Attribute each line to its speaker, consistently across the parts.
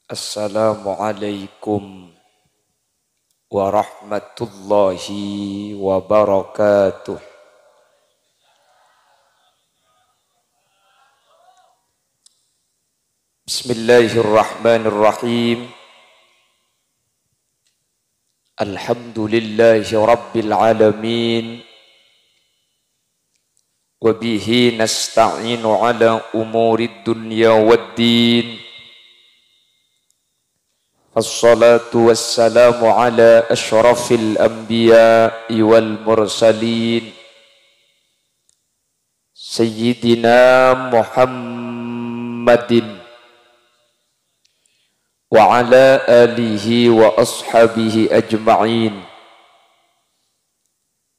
Speaker 1: Assalamualaikum warahmatullahi wabarakatuh. Bismillahirrahmanirrahim. Alhamdulillahi rabbil alamin. Wa bihi nasta'inu ala umurid dunya waddin. Assalatu wassalamu ala ashrafil anbiya'i wal mursalin Sayyidina Muhammadin wa ala alihi wa ashabihi ajma'in.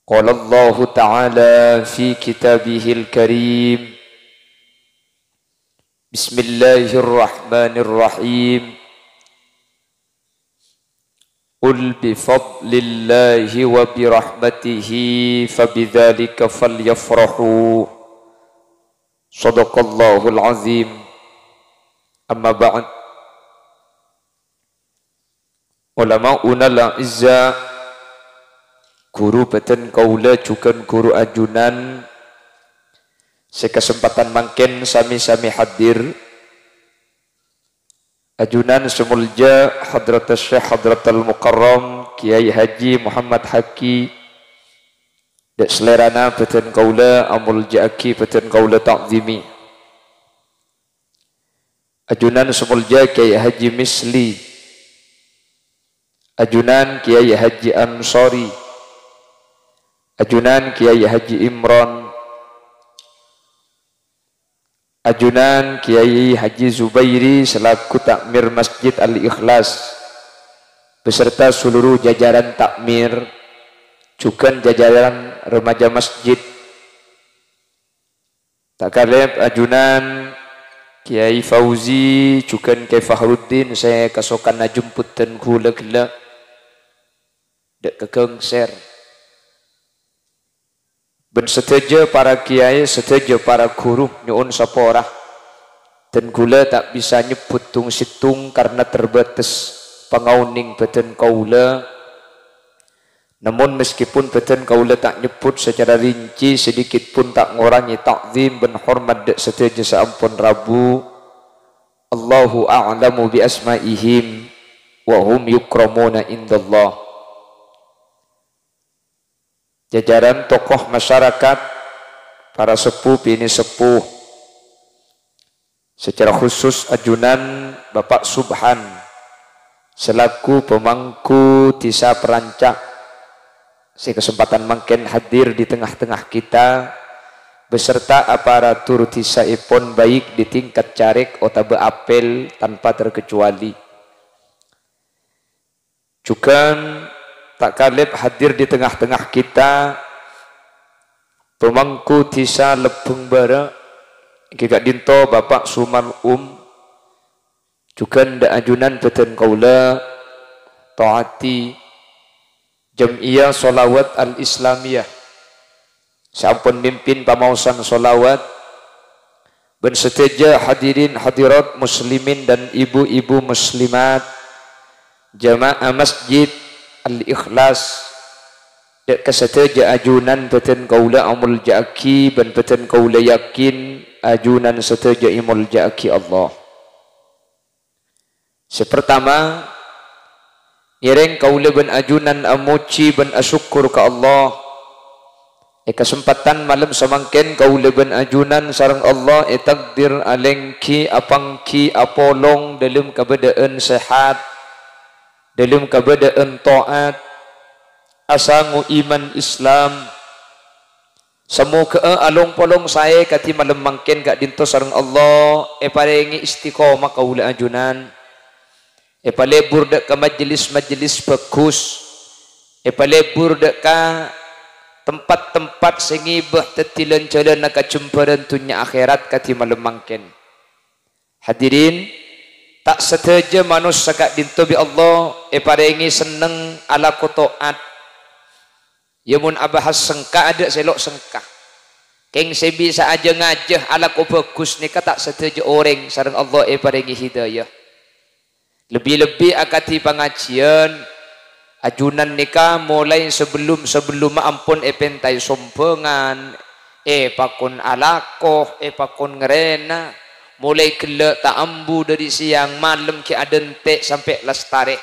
Speaker 1: Qala Allah Ta'ala fi kitabihil karim. Bismillahirrahmanirrahim. Qul bifadlillahi wa birahmatihi fabidzalika falyafrahu. Shadaqallahul azim. Amma ba'd. Ulama'una la'izza, guru beten kaula jukan guru ajunan, sekesempatan mangken sami-sami hadir. Ajunan semulja Hadratus Syekh Hadratul Mukarram Kiai Haji Muhammad Haki dek selerana beten kaula amul jaki beten kaula ta'zimi. Ajunan semulja Kiai Haji Misli, ajunan Kiai Haji Ansori, ajunan Kiai Haji Imran, ajunan Kiai Haji Zubairi selaku takmir Masjid Al-Ikhlas beserta seluruh jajaran takmir, juga jajaran remaja masjid. Tak kalep ajunan Kiai Fauzi, juga Kiai Fahruddin, saya kasokan najumputan gula-gula dek kekengser. Ben seteja para kiai, seteja para guru nyuun sapora. Dan gula tak bisa nyebut tung situng karena terbatas pangauning beten kaula. Namun meskipun beten kaula tak nyebut secara rinci, sedikit pun tak ngurangi takzim ben hormat dek seteja seampun Rabu. Allahu a'lamu bi asma'ihim wa hum yukramuna indallah. Jajaran tokoh masyarakat, para sepuh, bini sepuh, secara khusus ajunan Bapak Subhan selaku pemangku Desa Perancak, si kesempatan mangken hadir di tengah-tengah kita beserta aparatur desa ipon baik di tingkat carik otabe apel tanpa terkecuali. Juga tak kalip hadir di tengah-tengah kita pemangku Desa Lebeng Bara Kika Dinto Bapak Suman juga ndak ajunan beten kaula taati Jam'iyah Sholawat Al-Islamiyah sampun mimpin pamausan sholawat ben seteja hadirin hadirat muslimin dan ibu-ibu muslimat jamaah masjid Al-Ikhlas dek keseteja ajunan beten kaula amul jaki ben beten kaula yakin ajunan seteja imul jaki Allah. Sepertama ngiring kaula ben ajunan amuci ben asyukur ka Allah. Kesempatan malam samangken kaula ben ajunan sareng Allah takdir alengki apangki apolong dalam keadaan sehat, dalam keadaan taat, asangu iman Islam. Semoga along polong saya kati malam mangken gak dinto sareng Allah paringi istiqomah kaula ajunan. Palebur dak ka majelis-majelis bagus. Palebur dak ka tempat-tempat sing ngibah tetilan jalan ka jembaran dunya akhirat kati malam mangken. Hadirin, tak seteja manusia kak dinto bi Allah paringi seneng ala kotoat. Ya mun abahas sengka ada selok sengka. Keng saya bisa aja ngajah ala ko bagus ni tak setuju orang sareng Allah paringi hidayah. Lebih-lebih akati pengajian ajunan nikah mulai sebelum ampun pentai sompengan pakun alakoh pakun ngerena mulai kelak tak ambu dari siang malam ke adentek sampai lestari.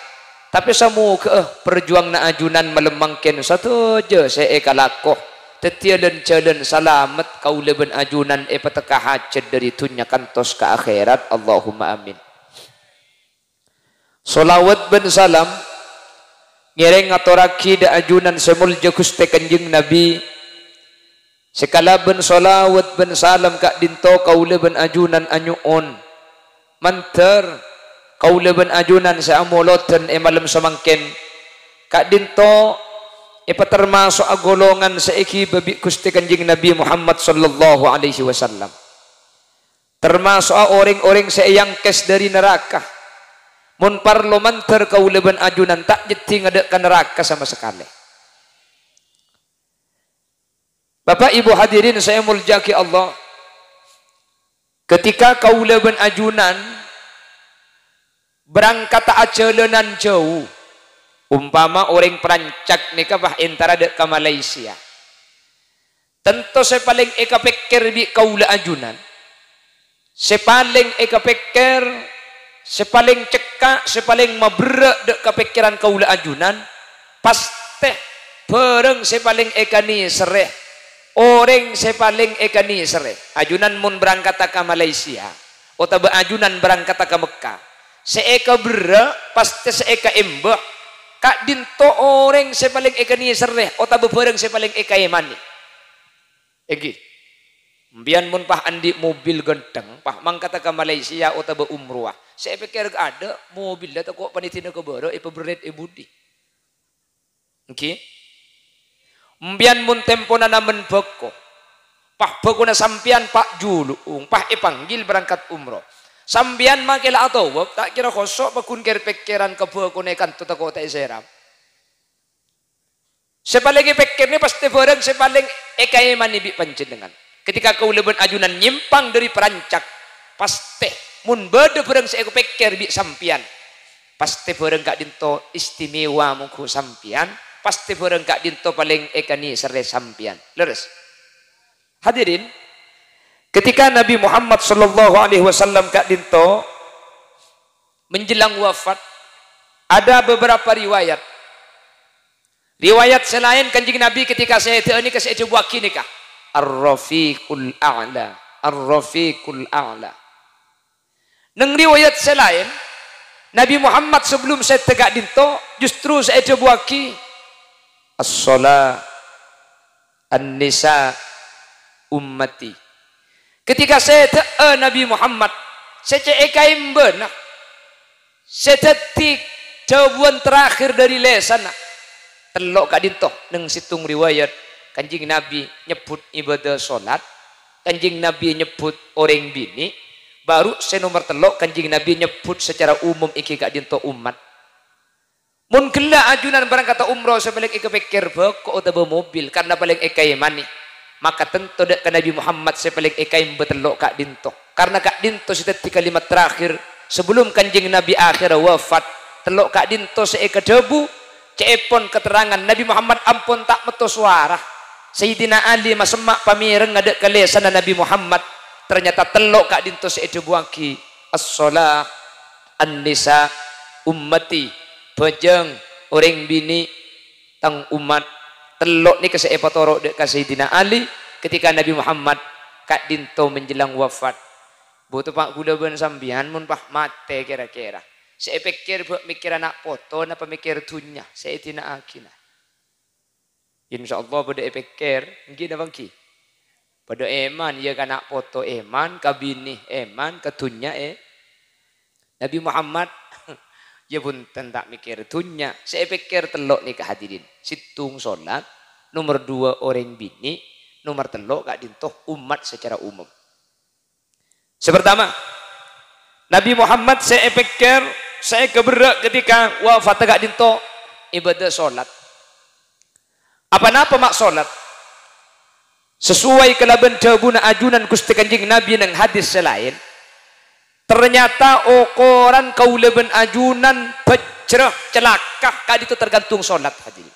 Speaker 1: Tapi semua perjuang na ajunan melemangkan satu je saya kalakoh tetialan jalan salamat kau leben ajunan pataka hajat dari dunia kantos ke akhirat. Allahumma amin. Solawat ben salam ngereng atoraki da ajunan semulja Gusti Kanjeng Nabi sekala ben solawat ben salam kak dinto kaula ben ajunan anyuon manter kaula ben ajunan sa amoloten malam samangken kak dinto termasuk agolongan sa iki babi Gusti Kanjeng Nabi Muhammad sallallahu alaihi wasallam, termasuk orang-orang sa yang kes dari neraka. Mun parloman terkauleban ajunan tak jeti ngadek ke neraka sama sekali. Bapak Ibu hadirin saya muljaki Allah, ketika kauleban ajunan berangkat acelenan jauh, umpama orang perancak nikah bah antara dek ke Malaysia, tentu saya paling eka pikir bi kaula ajunan, saya paling eka pikir sepaling cekak, sepaling maberak dek kepikiran kaula ajunan, pasti pereng sepaling ekani sereh, orang sepaling ekani sereh. Ajunan mun berangkat ke Malaysia, atau ajunan berangkat ke Mekah, seeka berak pasti seeka embak, kak dinto orang sepaling ekani sereh, atau pereng sepaling eka emani. Egi. Bian mun pah andi mobil genteng, pah mangkata ke Malaysia atau umrah. Saya pikir ada mobil atau kok panitina ke baro bered budi. Oke. Bian mun tempo namen beko. Pah beko na sampian pak julung, pah panggil berangkat umroh. Sambian makela atau tak kira kosok pakun ker pikiran ke beko nekan tuta kota seram. Sepaling pikir ni pasti bareng sepaling ekai mani bi panjenengan. Ketika kau leben ajunan nyimpang dari perancak, pasti mun bade bareng saya pikir bi sampian, pasti bareng kak dinto istimewa muku sampian, pasti bareng kak dinto paling ekani sere sampian. Leres. Hadirin, ketika Nabi Muhammad sallallahu alaihi wasallam kak dinto menjelang wafat, ada beberapa riwayat. Riwayat selain Kanjeng Nabi ketika saya ini ke saya coba nikah. Ar-Rafiqul A'la, Ar-Rafiqul A'la. Neng riwayat selain Nabi Muhammad sebelum saya tegak dinto justru saya buaki as-salat an-nisa ummati. Ketika saya Nabi Muhammad saya ekaim benak saya tetik jawaban terakhir dari lesan telok kak dinto neng situng riwayat Kanjeng Nabi nyebut ibadah solat, Kanjeng Nabi nyebut orang bini, baru senomor telok Kanjeng Nabi nyebut secara umum iki gak dinto umat. Mun gela ajunan barang kata umroh sebalik ika pikir beko atau mobil karena paling ikai mani, maka tentu dek ke Nabi Muhammad sebalik ikai betelok kak dinto. Karena kak dinto setiap kalimat terakhir sebelum Kanjeng Nabi akhir wafat, telok kak dinto seeka debu, cepon keterangan Nabi Muhammad ampun tak metu suara. Sayyidina Ali masemak pamireng ngadek kalesan Nabi Muhammad ternyata telok kak dinto seedu buaki as-salat an-nisa ummati bajang orang bini tang umat telok ni kese epatoro dek ka Sayyidina Ali ketika Nabi Muhammad kak dinto menjelang wafat. Butuh pak gula ben sambian mun pah mate kira-kira saya pikir mikir anak foto napa mikir dunya Sayyidina Akina. InsyaAllah pada pikir mungkin apa ki pada eman ya kan nak foto eman kabini eman ketunya Nabi Muhammad ya pun tak mikir dunya saya pikir telok nih kehadirin situng solat nomor 2 orang bini nomor telok kak dintoh umat secara umum. Sepertama Nabi Muhammad saya pikir saya keberak ketika wafat kak dintoh ibadah solat. Apa napa mak solat? Sesuai kelaban jawabuna ajunan Gusti Kanjeng Nabi nang hadis selain Ternyata ukuran kaulaban ajunan pecrah celaka kadi itu tergantung solat hadirin.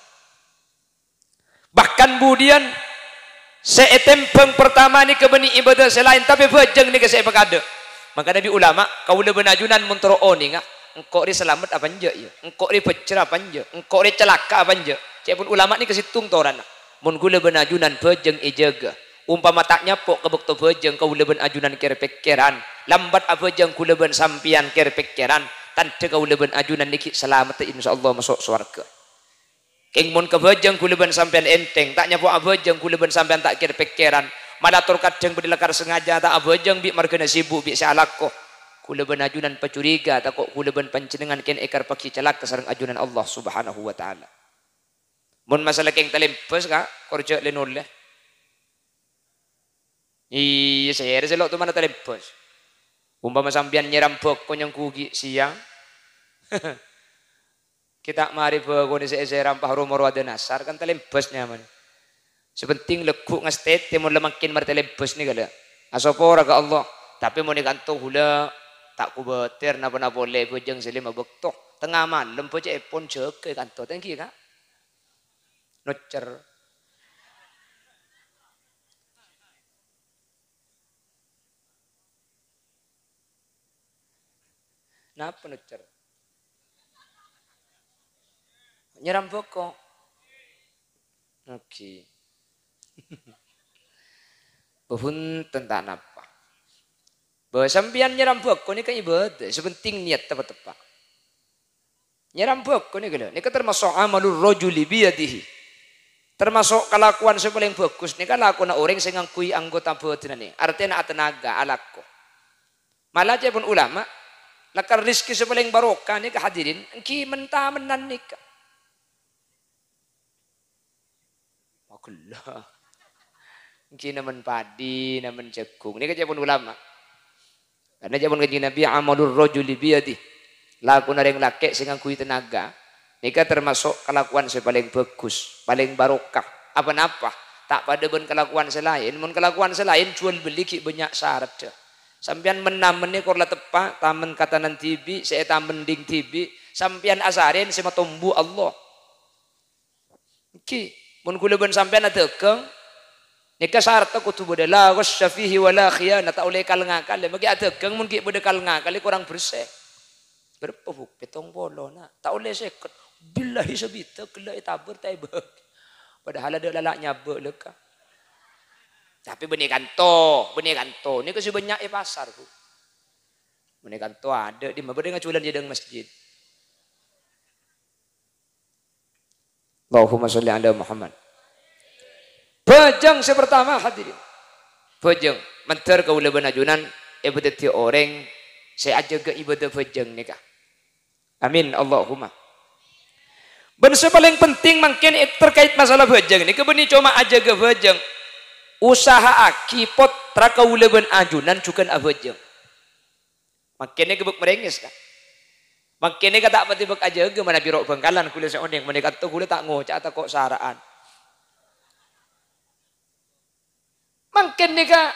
Speaker 1: Bahkan kemudian seetempeng pertama ni kebeni ibadah selain tapi bejeng ni ke saya ada. Maka Nabi ulama kaulaban ajunan muntro oni ngah engkau ri selamat apa anje ya. Engkau ri pecrah apa anje. Engkau ri celaka apa anje. Cepun ulama ni kesitung toran. Mun kaulaban ajunan bejeng ijaga. Umpama tak nyapok kebekto bejeng kaulaban ajunan kere pikiran. Lambat apa jeng kaulaban sampian kere pikiran. Tanda kaulaban ajunan niki selamat insyaallah masuk surga. King mun kebejeng kuleban sampean enteng tak nyapo abejeng kuleban sampean tak kira pikiran malah tur kadang bedilakar sengaja tak abejeng bi margana sibuk bi salako kuleban ajunan pecuriga tak kok kuleban panjenengan ken ekar paki celaka sareng ajunan Allah Subhanahu wa taala. Mun masalah king telempes ka korja lenol le. Iya saya selok tu mana telempes. Umpama sampean nyeram bok konyang kugi siang. Kita mari bagoni seeseram pahru marwada nasar kan telembesnya man. Sepenting lekuk ngastet mun lemakin mar telembes ni gala. Asopora ka Allah. Tapi mun ikanto hula tak ku beter napa boleh bejeng selim bektok. Tengah malam pece epon jeke kanto tengki ka. Nocer. Napa nocer? Nyeram pokok. Oke. Behun tentang apa? Bahwa sampian nyeram pokok ni kan ibadah. Sepenting niat tepat-tepat. Nyeram pokok ni gila. Ni kan termasuk amalur rajuli biyadihi. Termasuk kelakuan yang paling bagus. Ni kan lakukan orang yang ngangkui anggota badan ni. Artinya tenaga alako. Malah pun ulama. Lakar rizki sepaling barokah ni kehadirin. Engki mentah menan nikah. Allah. Mungkin naman padi, naman jagung. Ini kan pun ulama. Karena zaman kanjeng Nabi amalur rajuli biyadi. Laku na ring laki sing ngangkui tenaga. Ini kan termasuk kelakuan yang paling bagus, paling barokah. Apa-apa tak pada ben kelakuan selain, mun kelakuan selain jual beli ki banyak syarat dah. Sampian menamen ni korla tepak, tamen katanan tibi, saya tamen ding tibi, sampian asarin sama tumbuh Allah. Ki mun kuleban sampean ada keng nika syarat kudu beda la wasyafihi wala khiyana tak oleh kal ngakal magi ada keng mun ki beda kal ngakal kurang bersih berpebuk petong bolo na tak oleh seket billahi sabita kela itaber taibek padahal ada lalaknya beleka tapi benih kanto ni kasi banyak pasar ku benih kanto ada di mabede ngaculan jedeng masjid. Allahumma sholli ala Muhammad. Bajang sepertama hadirin. Bajang mentar kaulaban ajunan ibadati orang saya ajaga ibadah bajang nikah. Amin Allahumma. Ben paling penting mungkin terkait masalah bajang ni kebeni cuma ajaga bajang. Usaha akipot tra kaulaban ajunan cukan abajang. Makanya gebek merengis kan. Makanya kata apa tiba aja ke mana biro bangkalan kuliah seorang mereka tu kuliah tak ngocak atau kok saraan. Makin ni kak,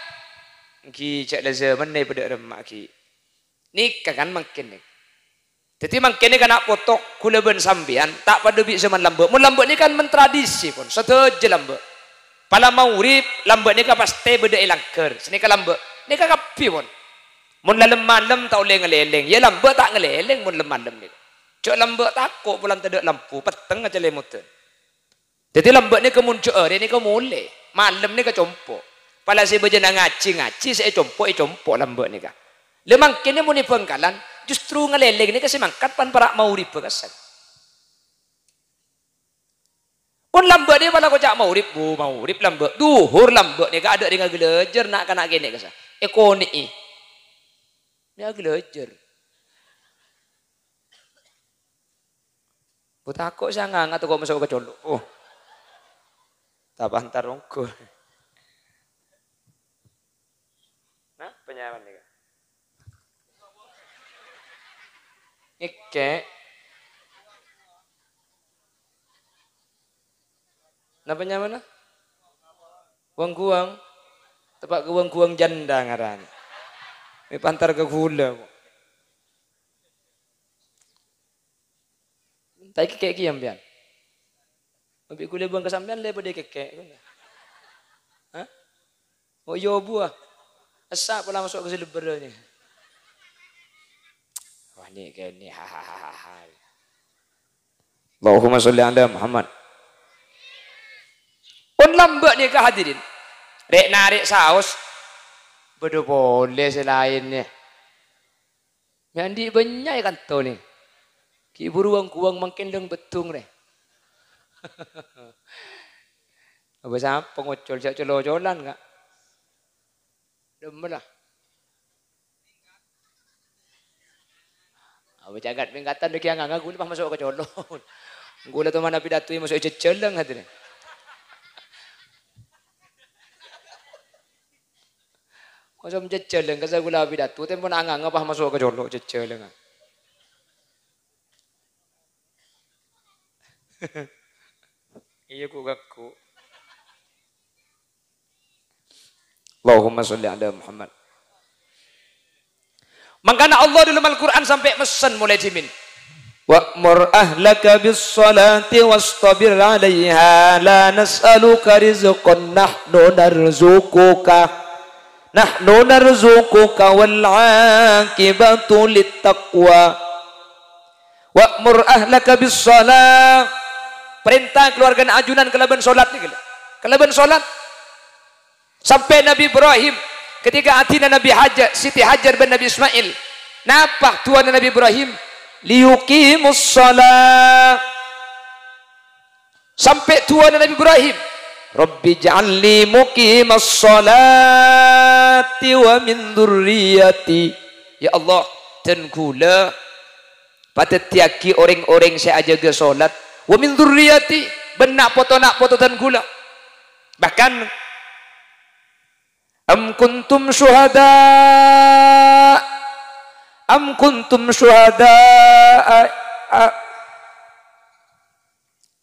Speaker 1: ki cak zaman ni pada remak ki. Ni kan makin ni. Jadi makin ni kan nak potok kuliah ben sambian tak pada bi zaman lambat. Mun lambat ni kan mentradisi pun setuju lambat. Pala maurib lambat ni kan pasti beda ilangker. Sini kan lambat. Ni kan kapi pun. Mun lalem malam tak boleh ngeleleng. Ya lambat tak ngeleleng mun lalem malam ni. Cok lambat takut pulang tak ada lampu. Peteng aja lemutun. Jadi lambat ni kemuncul. Dia ni kemulai. Malam ni kecompo. Pala saya berjana ngaji. Saya compo lambat ni kah. Lemang kini muni pengkalan. Justru ngeleleng ni kasi mangkat pan parak maurib berkesan. Pun lambat ni pala kocak maurib. Maurib lambat. Duhur lambat ni kah ada dengan gelejer nak kena gini kasa. Ekoni ni. Dia gelajar. Butakok sangang atau kau masuk ke colok. Oh. Tak pantar rongko. Nah, penyaman ni. Ike. Nah penyaman nah? Wang guang. Tepak ke wang guang janda ngaran. pantar ke gula. Tai kekek kiam pian. Abi gula buang kesampian le pada kekek. Hah? Oh yo buah. Asak pula masuk ke selebernya. Wah ni ke ni ha. Allahumma sholli ala Muhammad. Pun lambat ni ke hadirin. Rek narik saus. Bedo boleh selainnya. Mandi banyak kan tu ni. Ki buruang kuang makin deng betung re. Apa sah pengocol cak colo-colan kak. Demelah. Apa jagat pingkatan deki anganga gula pas masuk ke colo. Gula tu mana pidatui masuk ceceleng hati ni. Masuk ceceleng kasi gula pidatu tempo anganga pas masuk ke colo ceceleng. Iya ku gaku. Allahumma sholli ala Muhammad. Makanya Allah dalam Al-Quran sampai pesan mulai dimin. Wa'mur ahlaka bis salati wastabir 'alaiha la nas'aluka rizqan nahnu narzuquka wal 'aqibatu littaqwa. Wa'mur ahlaka bis salat. Perintah keluarga ajunan kelaban solat ni kelaban solat. Sampai Nabi Ibrahim ketika atina Nabi Hajar, Siti Hajar bin Nabi Ismail. Napa tuan Nabi Ibrahim? Liyuqimus salat. Sampai tuan Nabi Ibrahim. Rabbi ja'alni muqimas salati wa min dzurriyyati. Ya Allah, dan kula pada tiaki orang-orang saya ajaga solat. Wa min dzurriyyati, benak foto dan gula. Bahkan am kuntum syuhada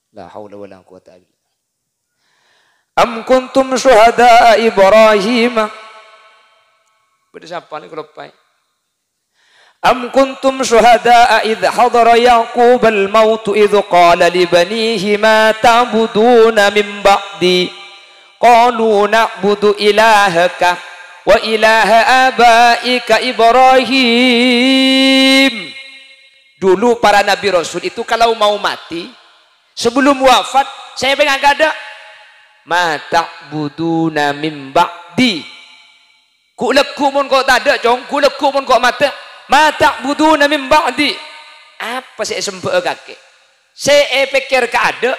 Speaker 1: la haula wala quwata illa billah. Am kuntum syuhada Ibrahim. Pada siapa ni kalau pai? Am kuntum syuhada'a idh hadara Yaqub al-maut idh qala li banihi ma ta'buduna min ba'di qalu na'budu ilahaka wa ilaha abaika Ibrahim. Dulu para nabi rasul itu kalau mau mati sebelum wafat saya pengen ada ma ta'buduna min ba'di. Ku leku mun kau tak ada cong, ku leku mun kau mati. Ma ta'buduna min ba'di. Apa saya sembah kakek? Saya pikir kada.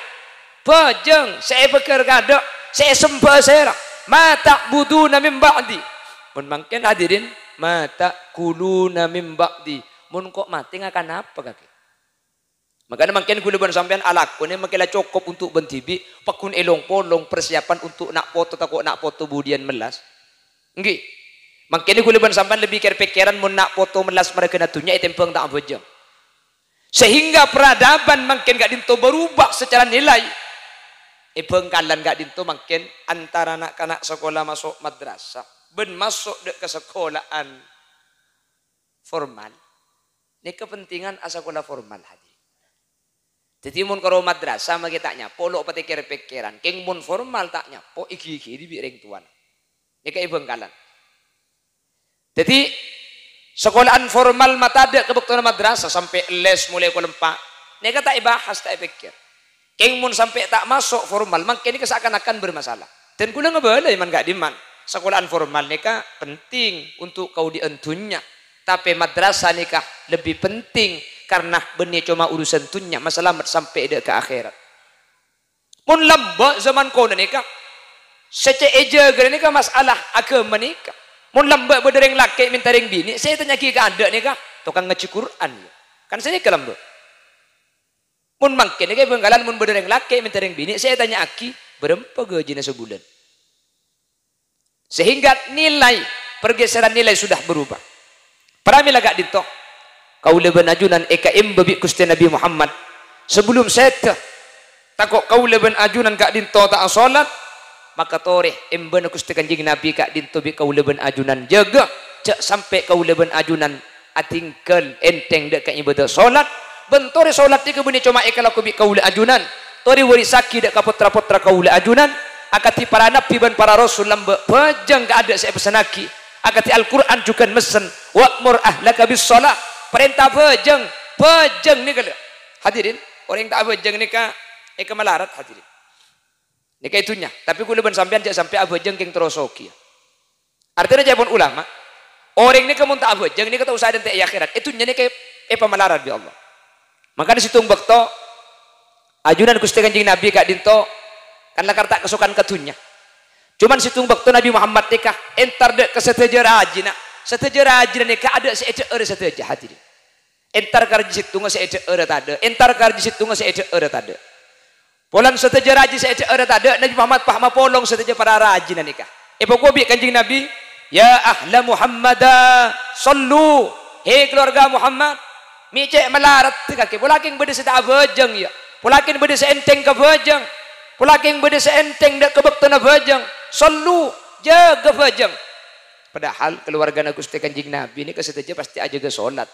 Speaker 1: Pejeng, saya pikir kada. Saya sembah saya. Ma ta'buduna min ba'di. Mun mangken hadirin, ma ta'kuluna min ba'di. Mun kok mati akan apa kakek? Makanya mangken kula ban sampean alakune makela cukup untuk bentibi, pakun elong polong persiapan untuk nak foto takut nak foto budian melas. Nggih. Makanya kuliban sampai lebih kira-pikiran mun nak foto melas mereka natunya itempeng tak bejeng. Sehingga peradaban makin gak dinto berubah secara nilai. Bengkalan gak dinto makin antara anak-anak sekolah masuk madrasah ben masuk ke sekolahan formal. Ini kepentingan sekolah formal hadir. Jadi mun karo madrasah magi tak nyapo lo pati kira-pikiran. Keng mun formal tak nyapo iki-iki di bireng tuan. Ini kayak bengkalan. Jadi sekolahan formal mata ada kebetulan madrasah sampai les mulai kelempak. Nega tak ibahas tak pikir. Keng mun sampai tak masuk formal, makin ini seakan-akan bermasalah. Dan kula ngebalai man gak diman. Sekolahan formal neka penting untuk kau dientunya. Tapi madrasah neka lebih penting karena benih cuma urusan tunya masalah sampai ke akhirat. Mun lambat zaman kau neka, sece eja gini neka masalah agama neka. Mun lambat berdereng laki minta ring bini, saya tanya ki ada ni kah? Tukang ngaji Quran. Kan saya ke lambat. Mun mangkin ni bengkalan mun berdereng laki minta ring bini, saya tanya aki berapa gajinya sebulan. Sehingga nilai pergeseran nilai sudah berubah. Pramila gak ditok. Kau leben ajunan EKM babi Gusti Nabi Muhammad. Sebelum saya takut kau leben ajunan gak dinto tak salat. Maka toreh emben Gusti Kanjeng Nabi kak dinto bi kau leben ajunan jaga cek sampai kaula ben ajunan atingkel enteng dek ka ibadah solat bentori solat ni kebuni cuma kalau kubi kaula ajunan tori warisaki dek ka putra-putra kaula ajunan akati para nabi ban para rasul lambe pejang ka ada saya pesanaki akati Al-Qur'an juga mesen wa'mur ahlaka bis shalah perintah pejang ni kalau hadirin orang tak pejang ni ka melarat hadirin ni ka itunya tapi kula ban sampean jak sampai abejang keng terosoki artinya jabon ulama orang ni kamu tak abejang ni kata usaha dan tak akhirat itunya ni ka pemelarat bi Allah maka di situ bakto ajunan Gusti Kanjeng Nabi kak dinto kan lakar tak kesukaan ketunya cuman situng bakto Nabi Muhammad nikah entar dek keseteja rajina nikah ada seeja ere seteja hadirin entar karji situng seeja ere tade entar karji situng seeja ere tade polan seteja raji seeja ere tade Nabi Muhammad pahma polong seteja para rajina nikah pokok Kanjeng Nabi ya ahla Muhammada sallu hei keluarga Muhammad mi cek melarat kaki polaking bede seta abejeng ya polakin bede seenteng ka bejeng polaking bede seenteng dak kebektana bejeng sallu jaga bejeng padahal keluarga Gusti Kanjeng Nabi ini keseteja pasti aja ke salat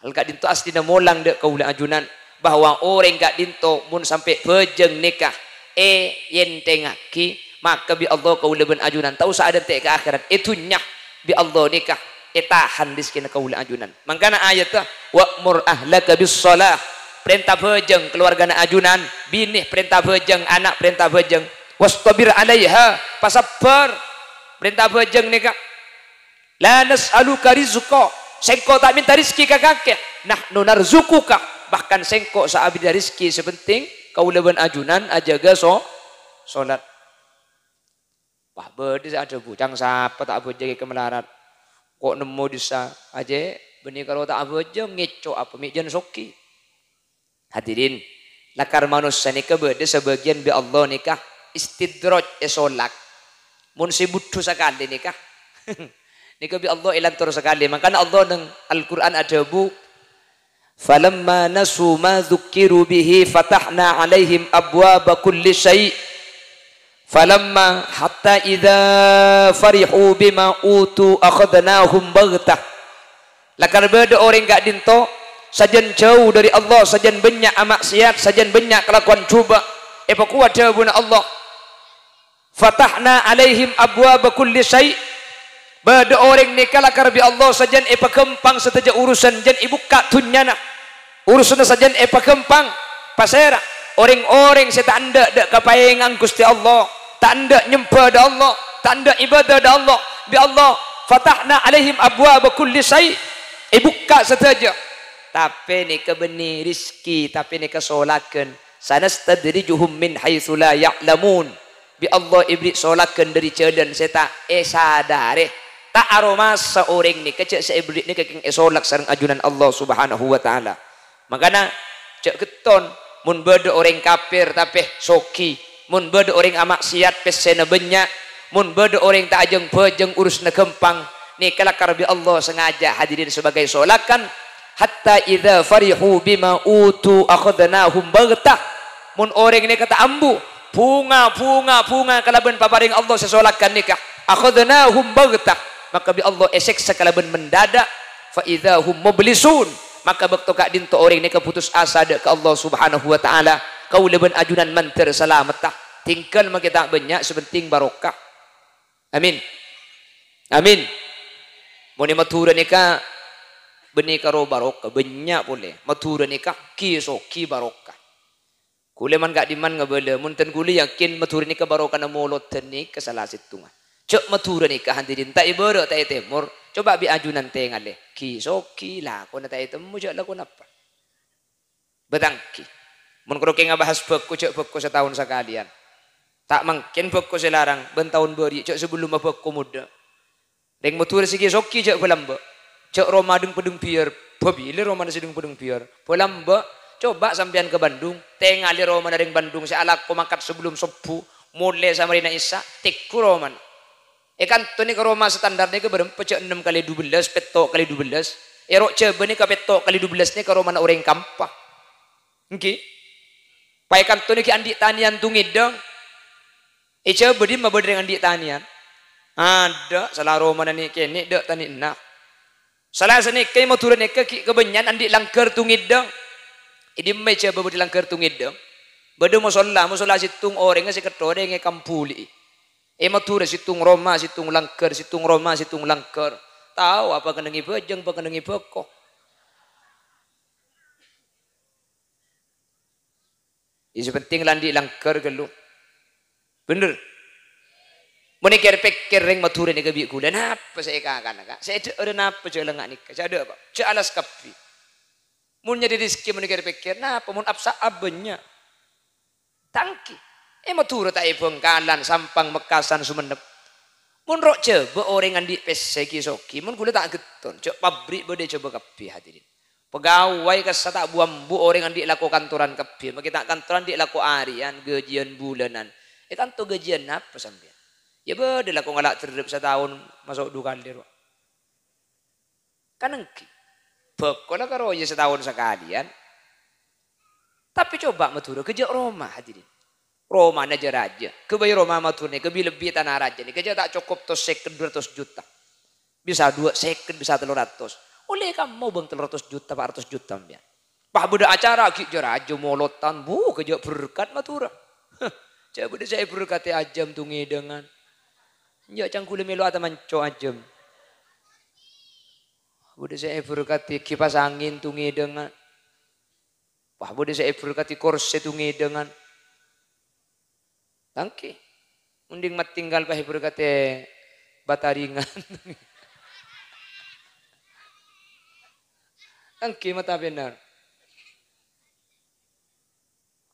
Speaker 1: hal gak dinto astina molang dak kaula ajunan bahwa orang gak dinto mun sampai bejeng nikah yentengaki maka bi Allah kaula ben ajunan tahu saada te ke akhirat itunya bi Allah nikah tahan diskina kaula ajunan mangkana ayat wa'mur ahlaka bis shalah perintah bejeng keluarga ajunan binih perintah bejeng anak perintah bejeng wastabir alaiha pasabar perintah bejeng nikah la nas'aluka rizqa sengko tak minta rezeki ka kakek nahnu narzukuka bahkan sengko sa abdi rezeki sepenting kaula ben ajunan ajaga salat wah bede ada bujang sapa tak bejeng ke melarat kok nemu disa aja benih kalau tak bejeng ngeco apa mijan soki hadirin lakar manusia nikah bede sebagian bi Allah nikah istidraj solak mun sibutu sekali nikah nikah bi Allah ilantur sekali makanya Allah nang Al-Qur'an ada bu falamma nasu ma dzukiru bihi fatahna alaihim abwaba kulli syai' falamma hatta idza farihu bima utu akhadnahum baghtah lakar bede orang gak dinto sajan jauh dari Allah sajan banyak maksiat sajan banyak kelakuan coba kuat jawabuna Allah fatahna alaihim abwaba kulli syai' bede orang nikah lakar bi Allah sajan kempang seteja urusan jan ibu kak tunyana urusan sajan kempang pasera orang-orang saya tak anda dak kapayengan Gusti Allah tak anda nyembah da Allah tak anda ibadah da Allah bi Allah fatahna alaihim abwaba kulli syai' buka saja tapi ni kebeni rizki tapi ni kesolakan sanastadrijuhum min haitsu la ya'lamun bi Allah iblis solakan dari cedan seta sadare tak aroma seorang ni kecek seiblis ni kekeng solak sareng ajunan Allah Subhanahu wa taala makana cek keton mun bede orang kafir tapi soki mun bede orang amaksiat pesena banyak mun bede orang tak ajeng bejeng urusna kempang ni kelakar bi Allah sengaja hadirin sebagai solakan hatta idza farihu bima utu akhadnahum baghtah mun orang ni kata ambu bunga kalaban paparing Allah sesolakan nikah akhadnahum baghtah maka bi Allah esek sekalaban mendadak fa idza hum mublisun maka bekto kak dinto orang ni keputus asa dek ke Allah Subhanahu wa taala kau leben ajunan manter salametah tinggal maka tak banyak sepenting barokah amin amin mun matura nikah benih karo barokah banyak boleh matura nikah ki barokah kule man gak diman ngabele mun ten kule yakin matura nikah barokah na molot tenik kesalah situnga cek matura nikah hadirin tak ibaro tak temur coba bi ajunan tengale ki lah kona tak temu cek lakon apa betangki mun karo ke ngabahas bekku cek bekku setahun sekalian tak mungkin bekku selarang ben tahun beri cek sebelum bekku muda deng matura sigi soki cek pelamba cek Romadeng pedeng pier pabile Romadeng sedeng pedeng pier pelamba coba sampean ke Bandung tengali Romadeng Bandung sealak komakat sebelum sepuh mulai samarina Isa tikku Roman kan to ni ke Roma standar ni ke berempat cek 6 kali 12 petok kali 12 erok cek beni ke petok kali 12 ni ke Roma orang kampah okay paikan to ni ke andi tanian tungidang cek bedi mabede dengan andi tanian Ada salah Roma nani kene dek tani nak. Salah seni kay mo turan ke kebenyan andi langker tungidang. Idi may coba budi langker tungidang. Bado mo sola situng orang si ketore nge kampuli. Mo turan situng Roma situng langker situng Roma situng langker. Tahu apa kenangi bejeng apa kenangi beko. Isu penting landi langker gelu. Bener. Menikir pikir ring mature ni gabi gula napa saya kakan kak saya ada napa je lengak nikah saya ada apa je alas kapi mun jadi rizki menikir pikir napa mun absa abenya tangki mature tak bengkalan sampang mekasan sumenep mun rok je be orang andi peseki soki mun gula tak geton je pabrik bede coba kapi hadirin pegawai kasa tak buam bu orang andi laku kantoran kapi makita kantoran di laku harian gajian bulanan kantor gajian apa sampai ya bedel aku ngalak terhadap setahun masuk 2 kali ruang. Kan engki. Bekola karo ya setahun sekalian. Tapi coba matur kerja Roma hadirin. Roma aja raja. Kebayi Roma maturnya kebi lebih tanah raja nih. Kerja tak cukup tos second 200 juta. Bisa 2 second bisa 300. Oleh kamu mau bang 300 juta 400 juta biar. Pak budak acara kerja raja molotan bu kerja berkat matur. Coba deh saya berkati ajam tungi dengan ya cangkul melo atau manco ajem. Bude saya berkati kipas angin tungi dengan. Wah bude saya berkati korse tungi dengan. Tangki. Mending mat tinggal pah berkati bataringan. Tangki mata benar.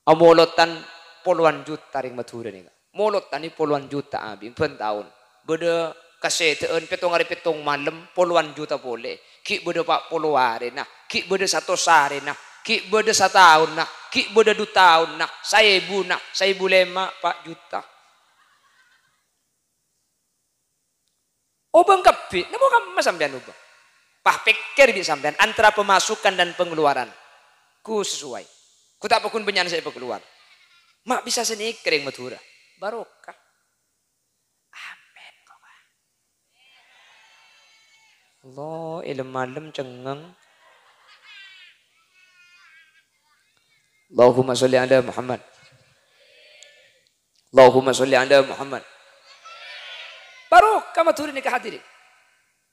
Speaker 1: Amolotan puluhan juta ring matura nih. Molotan ni puluhan juta abi pen tahun. Beda kaseteun petong hari petong malam puluhan juta boleh. Ki beda 40 hari nah, ki beda 1 hari nah, ki beda 1 tahun nah, ki beda 2 tahun nah, 1000 nah, 1005 Pak juta. Obang kapi, namo kamu sampean ubang. Pah pikir di sampean antara pemasukan dan pengeluaran. Ku sesuai. Ku tak pekun penyan saya keluar. Mak bisa seni kering matura. Barokah. Allah ilmu malam cengeng. Allahumma sholli ala Muhammad. Allahumma sholli ala Muhammad. Barokah matur ni kehadirin.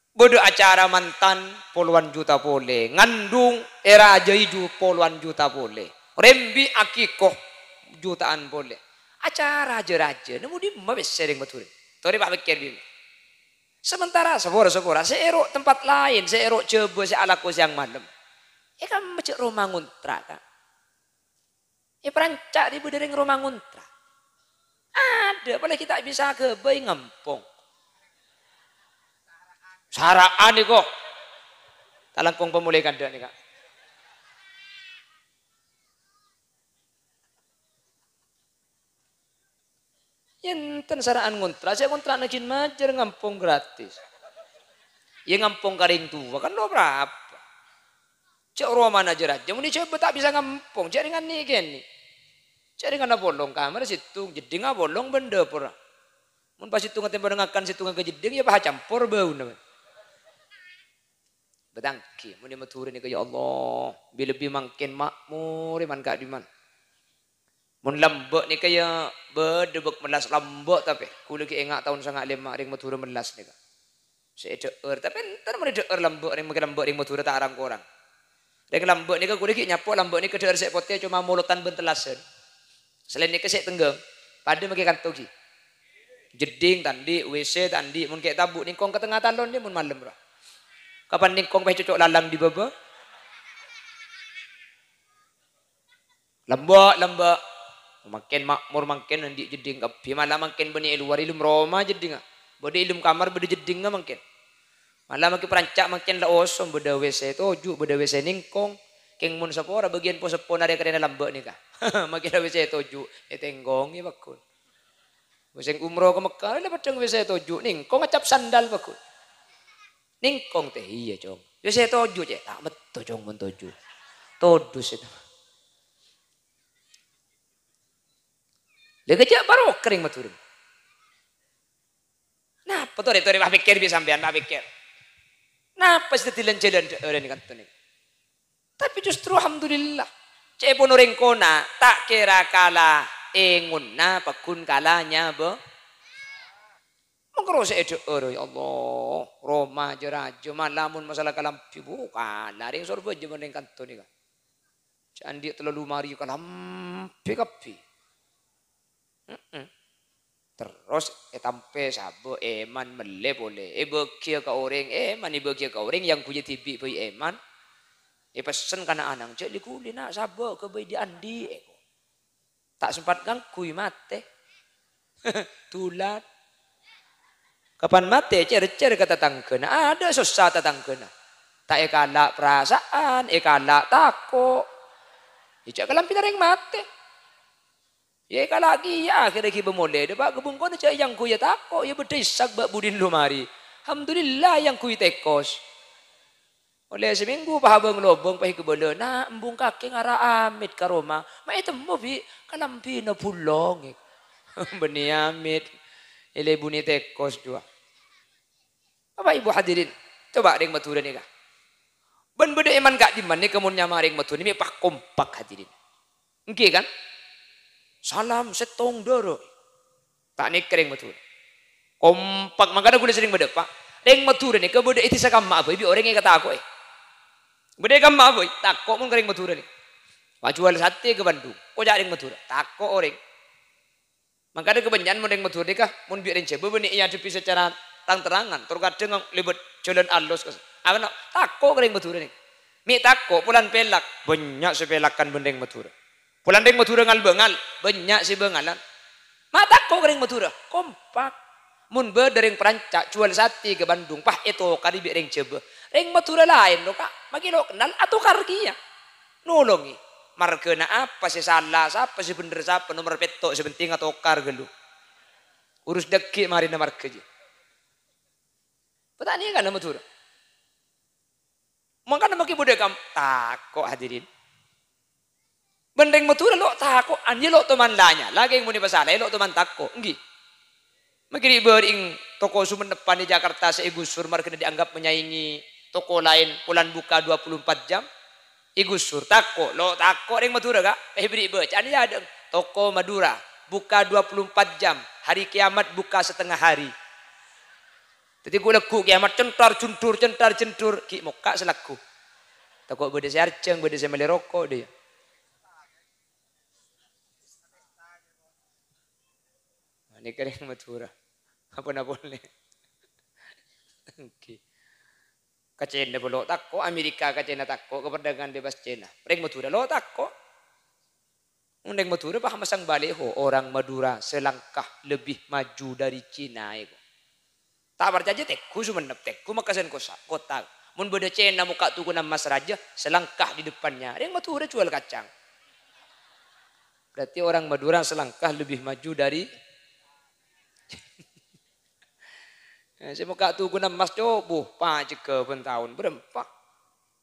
Speaker 1: Bodo acara mantan puluhan juta boleh. Ngandung era jaju puluhan juta boleh. Rembi akikoh jutaan boleh. Acara raja-raja. Namun di mana sering matur. Tori pak pikir bim. Sementara sepura seerok tempat lain, seerok coba sealaku siang malam. Kan macam rumah nguntra kan. Perancak di bedering rumah nguntra. Ada, boleh kita bisa ke bayi ngempong. Saraan nih kok. Talangkong pemulih kanda nih kak. Enten saraan ngontra, saya ngontra najin majer ngampung gratis. Ya ngampung karing tua kan lo berapa? Cek rumah aja aja, muni coba tak bisa ngampung, jaringan nih gini. Jaringan bolong kamar situ, jeding bolong benda pura. Mun pas situ ngatem dengakan situ ke jeding ya bah campur bau nama. Betangki, muni maturin ni ya Allah, bila lebih makin makmur iman kak di mana. Mun lembek ni kaya berdebek melas lembek tapi ku lagi ingat tahun 95 ring matura melas ni ka. Saya deer tapi entar mun deer lembek ring makin lembek ring matura tak arang korang. Ring lembek ni ka ku lagi nyapok lembek ni ke deer sek pote cuma mulutan bentelasen. Selain ni ke sek tenggeng pada makin kantogi. Jeding tandi WC tandi mun kek tabuk ningkong ke tengah talon ni mun malam bro. Kapan ningkong peh cocok lalang di baba? Lembek makin makmur makin nanti jeding kapi malah makin bani luar ilmu Roma jeding bodi ilmu kamar bodi jeding makin malah makin perancak makin la osom beda WC toju beda WC ningkong keng mun sapora bagian po sapon ada kena lambek ni kah makin WC toju tenggong ya bakun WC umroh ke Mekah lah padang WC toju ningkong ngecap sandal bakun ningkong teh iya cong WC toju cek tak betul cong mun toju todus itu. Dia kejak baru kering maturin. Kenapa Betul itu pak pikir bisa sampean pak pikir. Napa sih jalan orang ini kata nih. Tapi justru alhamdulillah. Cek pun orang kona tak kira kalah engun na pakun kalahnya be. Mengkerose edo ya Allah. Roma jerajo malamun masalah kalam bukan. Lari sorba je mending kanto nih. Candi terlalu mari kalam pikapi. Terus etampe sabo eman mele boleh. Bekia ka orang eman bekia ka orang yang punya tibi boy eman. Pesen kana anang cek di kulina sabo ke boy di andi. Tak sempat gangkui mate. Tulat. Kapan mate cer-cer kata tangkena. Ada susah tatangkena. Tak ekalak perasaan, ekalak tako. Icak kalam pinareng mate. Ya lagi ya akhirnya kita bermulai. Dapat kebun kau nak yang kuya tako. Ya berdesak bak budin lumari. Alhamdulillah yang kuya tekos. Oleh seminggu pahabang lobong pahi kebala. Nah embung kaki ngara amit ke Roma. Ma itu mau bi kalampi na pulong. Beni amit. Ile buni tekos dua. Bapak ibu hadirin. Coba ring matura ni kah. Ben beda iman gak di mana kemun nyama ring matura ni pak kompak hadirin. Engke kan? Salam setong doro. Tak nik ring matur. Kompak makanya gue sering beda pak. Ring matur ni ke beda itu sakam ma boy. Bi orang yang kata aku. Beda kam ma boy. Tak kok mun ring matur ni. Pak jual sate ke Bandung. Kok jadi ring matur. Tak kok orang. Makanya kebanyakan mun ring matur ni kah. Mun bi ring cebe benih iya depi secara terang-terangan. Terkadang libet jalan alus ke. Apa nak? Tak kok ring matur ni. Mi tak kok pulan pelak. Banyak sepelakan bendeng matur. Pulang ring matura ngal bengal banyak si bengalan. Mata kok ring matura kompak. Mun be dari perancak jual sate ke Bandung pah itu kali bi ring cebe. Ring matura lain lo kak. Magi lo kenal atau kargia. Nolongi. Markena apa si salah siapa si bener siapa nomor petok sebenting atau kar gelu. Urus deki mari na marke je. Petani kan matura. Makanya maki budaya kam takok hadirin. Bendeng matura lo tako anje lo teman lanya lagi yang muni pasal lo teman tako enggi makiri bering toko Sumenepan di Jakarta seigusur mar kena dianggap menyaingi toko lain bulan buka 24 jam igusur tako lo tako ring matura gak beri baca ane ada toko Madura buka 24 jam hari kiamat buka setengah hari jadi gue leku kiamat centar centur ki muka selaku tako beda siarceng beda semeli rokok dia. Ini kering matura. Apa nak boleh? Okay. Kacena boleh takko Amerika kacena takko keperdagangan bebas Cina. Ring matura lo takko. Undang matura paham masang baleho orang Madura selangkah lebih maju dari Cina itu. Tak percaya tekku Sumenep tekku Makassar kota. Mun beda Cina muka tuku nama Mas Raja selangkah di depannya. Ring matura jual kacang. Berarti orang Madura selangkah lebih maju dari saya muka tu guna mas coba pajak ke pentahun berempat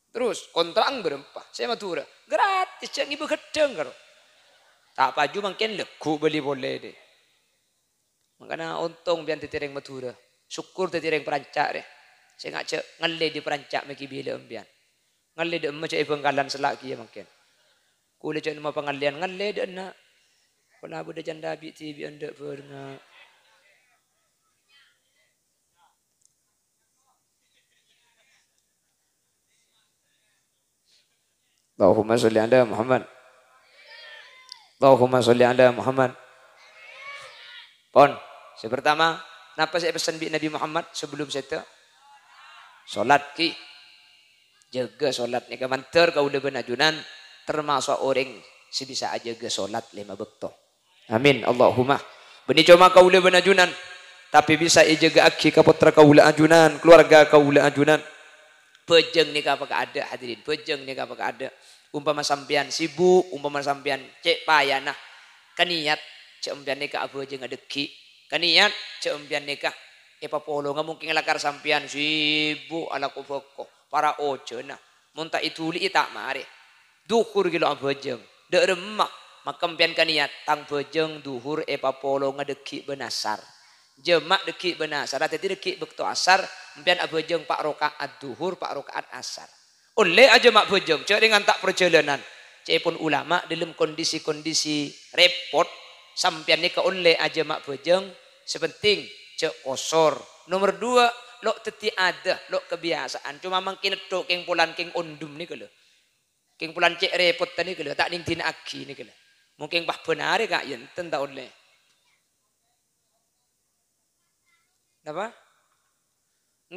Speaker 1: terus kontrang berempat saya matura gratis yang ibu gedeng karo tak paju makin leku beli boleh deh makanya untung biar titireng matura syukur titireng perancak deh saya ngajak ngale di perancak maki bila embian ngale de emma cai bengkalan selaki ya makin kulit cai nama pengalian ngale de nak kalau abu de janda bi tibi anda pernah Allahumma sholli ala Muhammad. Allahumma sholli ala Muhammad. Pon, pertama, napa saya pesan bi Nabi Muhammad sebelum saya salat ki. Jaga salat ni kamanter kau udah benajunan termasuk orang sebisa aja jaga salat 5 waktu. Amin. Allahumma. Beni cuma kau udah benajunan tapi bisa jaga akhi ka putra kau ulah ajunan, keluarga kau ulah ajunan. Pejeng ni apa ada hadirin, pejeng ni apa ada. Umpama sampean sibuk, umpama sampean cek payah nah. Kaniat cek umpian nikah apa aja ngadeki. Kaniat cek umpian nikah papolo nggak mungkin lakar sampean sibuk ala kofoko para ojo nah. Munta itu li tak mari. Duhur gilo apa aja. De remah makam pian kaniat tang pejeng duhur papolo ngadeki benasar. Jemak deki benar. Sarat itu deki bekto asar. Mpian abejeng pak rokaat duhur, pak rokaat asar. Oleh aja mak bejeng. Cek dengan tak perjalanan. Cek pun ulama dalam kondisi-kondisi repot. Sampian ni ke oleh aja mak bejeng. Sepenting cek kosor. Nomor 2, lo teti ada, lo kebiasaan. Cuma mungkin itu keng pulan keng ondum ni kalau. Keng pulan cek repot tadi kalau. Tak ning tina aki ni kalau. Mungkin bah benar kak yen tentang oleh. Apa?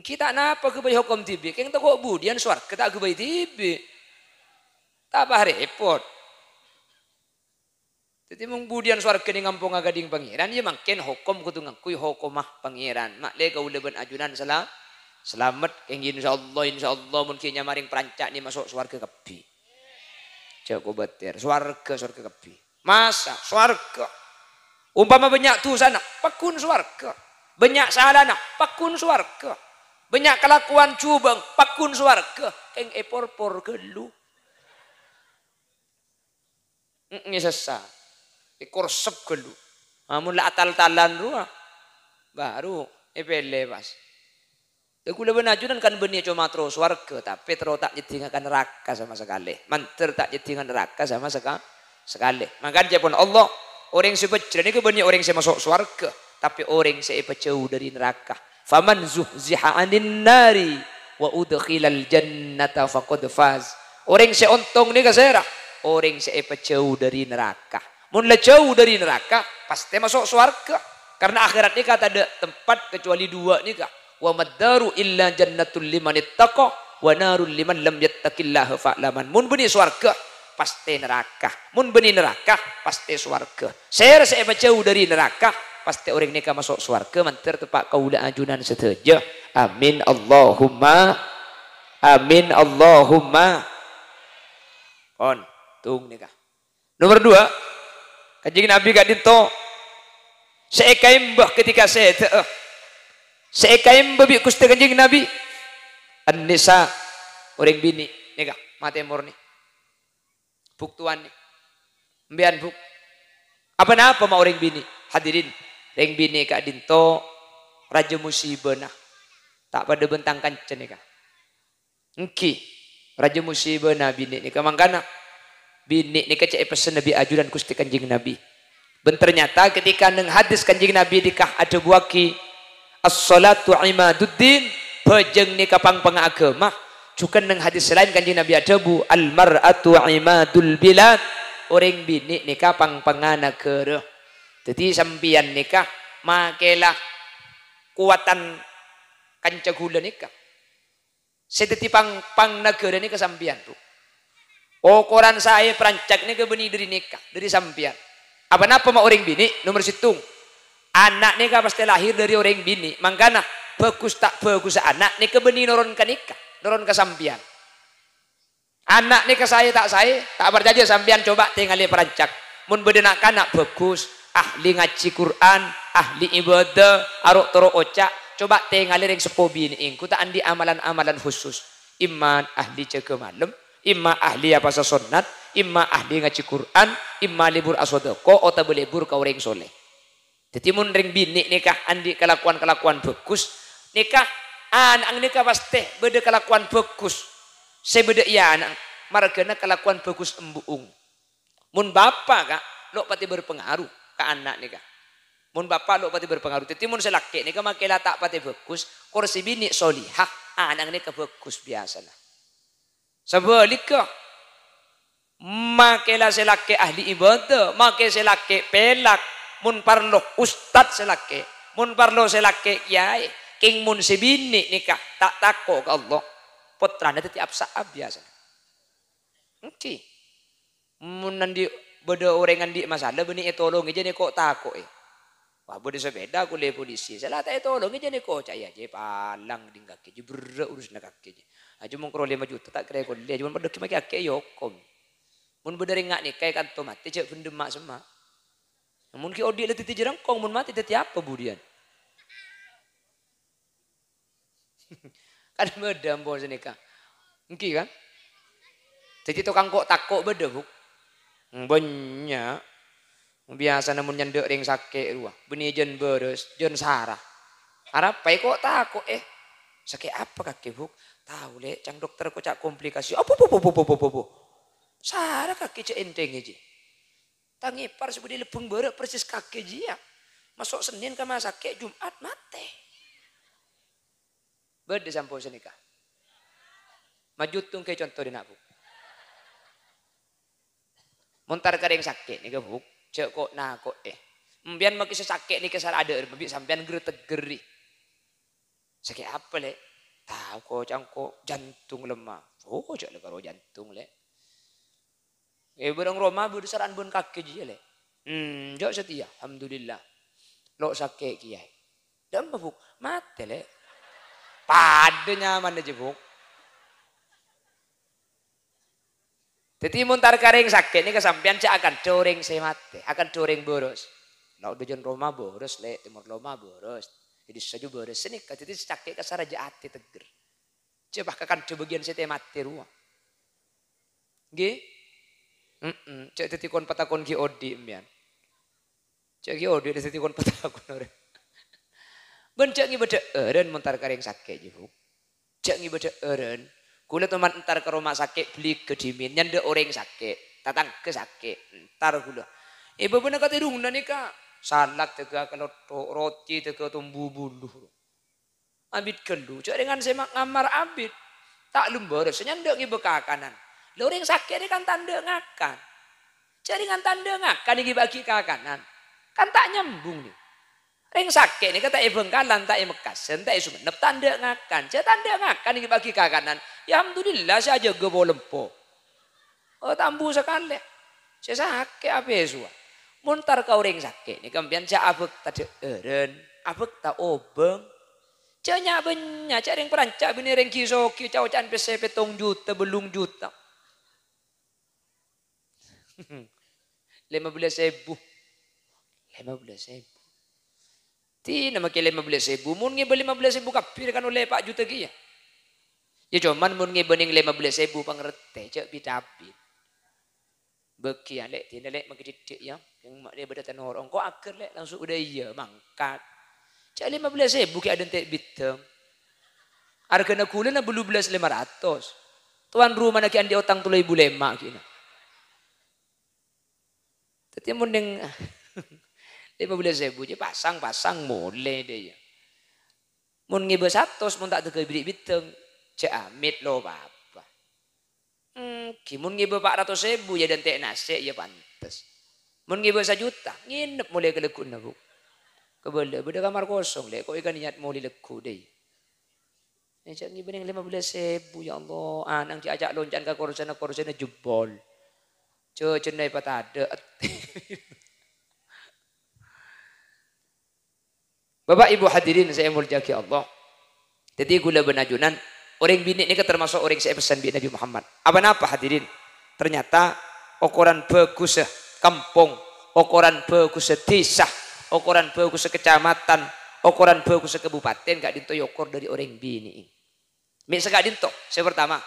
Speaker 1: Kita napa ke bayi hukum tibi? Keng tak kok budian suar kita ke bayi tibi. Tak apa repot. Jadi mung budian suar ke ngampung agading pangeran. Ya makin hukum kutu ngakui hukumah pangeran. Mak le kau leben ajunan salah. Selamat keng insya Allah mungkin nyamaring perancak ni masuk suarga kepi. Cakap betir suarga kepi. Masa suarga. Umpama banyak tu sana pakun suarga. Banyak salah nak pakun suarga. Banyak kelakuan cubang pakun suarga. Keng epor-por gelu. Ini sesa. Ekor sep gelu. Amun la atal-talan dua. Baru epele pas. Tegula benajunan kan benih cuma terus suarga. Tapi terus tak nyetingakan neraka sama sekali. Manter tak nyetingakan neraka sama sekali. Makanya pun Allah. Orang yang sebecil ini kebenih orang yang masuk suarga. Tapi orang yang jauh dari neraka. Faman zuhziha anin nari wa udkhilal jannata faqad faz. Orang seontong ni kasera. Orang jauh dari neraka. Mun jauh dari neraka pasti masuk surga. Karena akhirat ni kata ada tempat kecuali 2 ni kah. Wa maddaru illa jannatul liman ittaqa wa narul liman lam yattaqillaha fa'laman. Mun beni surga pasti neraka. Mun beni neraka pasti surga. Saya jauh dari neraka pasti orang nikah masuk surga. Mantir tepat kaula ajunan setuju. Amin Allahumma. Amin Allahumma. On tung nikah. Nomor 2, kanjeng Nabi gak dito. Seekaimbah ketika saya seekaimbah bi kusti kanjeng Nabi. An-nisa orang bini nikah mati murni. Buktuan ni. Mbian buk. Apa napa ma orang bini? Hadirin. Reng bini kak dinto raja musibah nah. Tak pada bentang kancan nikah. Engki raja musibah nah bini nikah mangkana. Bini nikah cek pesen Nabi ajudan kusti kanjeng Nabi. Ben ternyata ketika neng hadis kanjeng Nabi nikah ada buaki as-salatu imaduddin bejeng nikah pang agama. Juga neng hadis lain kanjeng Nabi ada bu al-mar'atu imadul bilad. Orang bini nikah pang negara. Jadi sampian nikah makelah kuatan kancagula nikah. Sedeti pang negara nikah sampian tu. Oh koran saya perancak nikah beni dari nikah dari sampian. Apa napa mak orang bini nomor situng. Anak nikah pasti lahir dari orang bini. Mangkana bagus tak bagus anak nikah beni noron ke nikah, noron ke sampian. Anak nikah saya tak berjaya sampian coba tinggali perancak. Mun bedenak anak bagus. Ahli ngaji Quran, ahli ibadah, arok toro ocak, coba tinggali ring sepo bini ingku tak andi amalan-amalan khusus. Iman ahli jaga malam, imma ahli apa sunat, imma ahli ngaji Quran, imma libur asodoko, atau belibur kau ring soleh. Jadi mun ring bini nikah andi kelakuan bagus, nikah anak nikah pasti beda kelakuan bagus. Sebeda iya anak, margana kelakuan bagus embuung. Mun bapak kak, lo pati berpengaruh. Ke anak nikah. Mun bapak lo pati berpengaruh. Jadi mun selaki nikah makela tak pati bagus. Kursi bini solihah. Anak nikah bagus biasa lah. Sebaliknya. Makela selaki ahli ibadah. Makela selaki pelak. Mun parlo ustad selaki. Mun parlo selaki kiai. King mun si bini nikah. Tak tako ke Allah. Putranya tetiap saat biasa. Oke. Mun nanti beda orang andi masalah beni tolong aja nih kok takut wah beda sepeda aku le polisi salah tak tolong aja nih kok caya aja palang di kaki aja berat urus nak kaki aja aja mau kerol 5 juta tak kira kau dia cuma pada kaki yokom mun beda ringak nih kayak kanto mati cek pendemak semua mun ki odi letih jerangkong mun mati teti apa budian kan beda bos nikah engki kan jadi tukang kok takut beda bu banyak Biasa namun nyendek ring sakit ruah. Beni jen beres, jen sarah. Harap pai kok takut sakit apa kaki buk? Tahu le, cang dokter kok cak komplikasi. Apa. Sarah kaki cek enteng aja. Tangi par sebudi lepung berek persis kaki dia. Masuk Senin ke masa sakit Jumat mate. Berde sampo senika. Maju tung ke contoh di nak buk. Montar kering sakit nih buk. Cek kok nah kok Mbian maki sakit nih kesal ada mbi sampean geri. Sakit apa le? Tahu kok cangkok jantung lemah. Oh cek le karo jantung le. Berang Roma bersaran bun kaki je le. Jok setia, alhamdulillah. Lo sakit kiai. Dan buk mate le. Pada nyaman aja buk. Jadi muntar kering sakit ini kesampian cak akan doreng semate, akan doreng boros. Nah udah jen Roma boros le, Timur Roma boros. Jadi saja boros ini jadi sakit kasar aja hati teger. Coba akan coba bagian saya mati ruang. Gih? Cek tetikon patakon ki odi mian. Cek ki odi ada tetikon patakon orang. Ben cek ngi beda eren muntar kering sakit je buk. Cek ngi beda eren. Kula teman entar ke rumah sakit beli ke dimin nyanda orang sakit, tatang ke sakit, entar kula. Ibu bener kata dung nih kak, salak tega kalau roti tega tumbuh bulu. Abid kelu, cak dengan semak ngamar abid, tak lembur, senyanda ngibe kanan. Orang sakit ini kan tanda ngakan, cak dengan tanda ngakan ini bagi kanan, kan tak nyambung nih. Orang sakit ini kata Bengkalan, tak Mekasen, tak Sumenep, tanda ngakan. Saya tanda ngakan ini bagi kanan. Ya alhamdulillah saya aja gebo lempo. Oh tambu sekali. Saya sakit apa ya suah. Muntar kau orang sakit. Ini kemudian saya abek tadi eren. Abek tak obeng. Saya banyak. Saya yang perancak. Ini yang kisoki. Saya can pese petong juta. Belum juta. 15.000. 15.000. Tina makin 15.000. Mun ngiba 15.000 kapir kan oleh Pak Juta kia. Ya cuman mun ngiba ning 15.000 pangerti cek bidabit. Beki lek tina lek makin didik ya. Yang mak dia berdatan orang kok akhir lek langsung udah iya mangkat. Cek 15.000 ki ada entek biteng. Hargana kula na 12.500. Tuan rumah nak andi otang 3.500 kina. Tadi mun ning 15.000 je pasang mulai deh. Mun ngibe 100 mun tak tega bidik biteng cek amit lo apa. Mun ngibe 400.000 ya dan tek nasi ya pantes. Mun ngibe 1 juta nginep mulai ke lekun na bu. Kebele beda kamar kosong le kok ikan niat mulai leku deh. Cek ngibe ning 15.000 ya Allah anang diajak loncat ke korsana jebol. Cek cenai patada. Bapak Ibu hadirin saya muliakan Allah. Jadi gula benajunan orang bini ini termasuk orang saya pesan bi Nabi Muhammad. Apa hadirin? Ternyata ukuran bagus kampung, ukuran bagus desa, ukuran bagus kecamatan, ukuran bagus kabupaten gak dinto ukur dari orang bini. Misal gak dinto. Saya pertama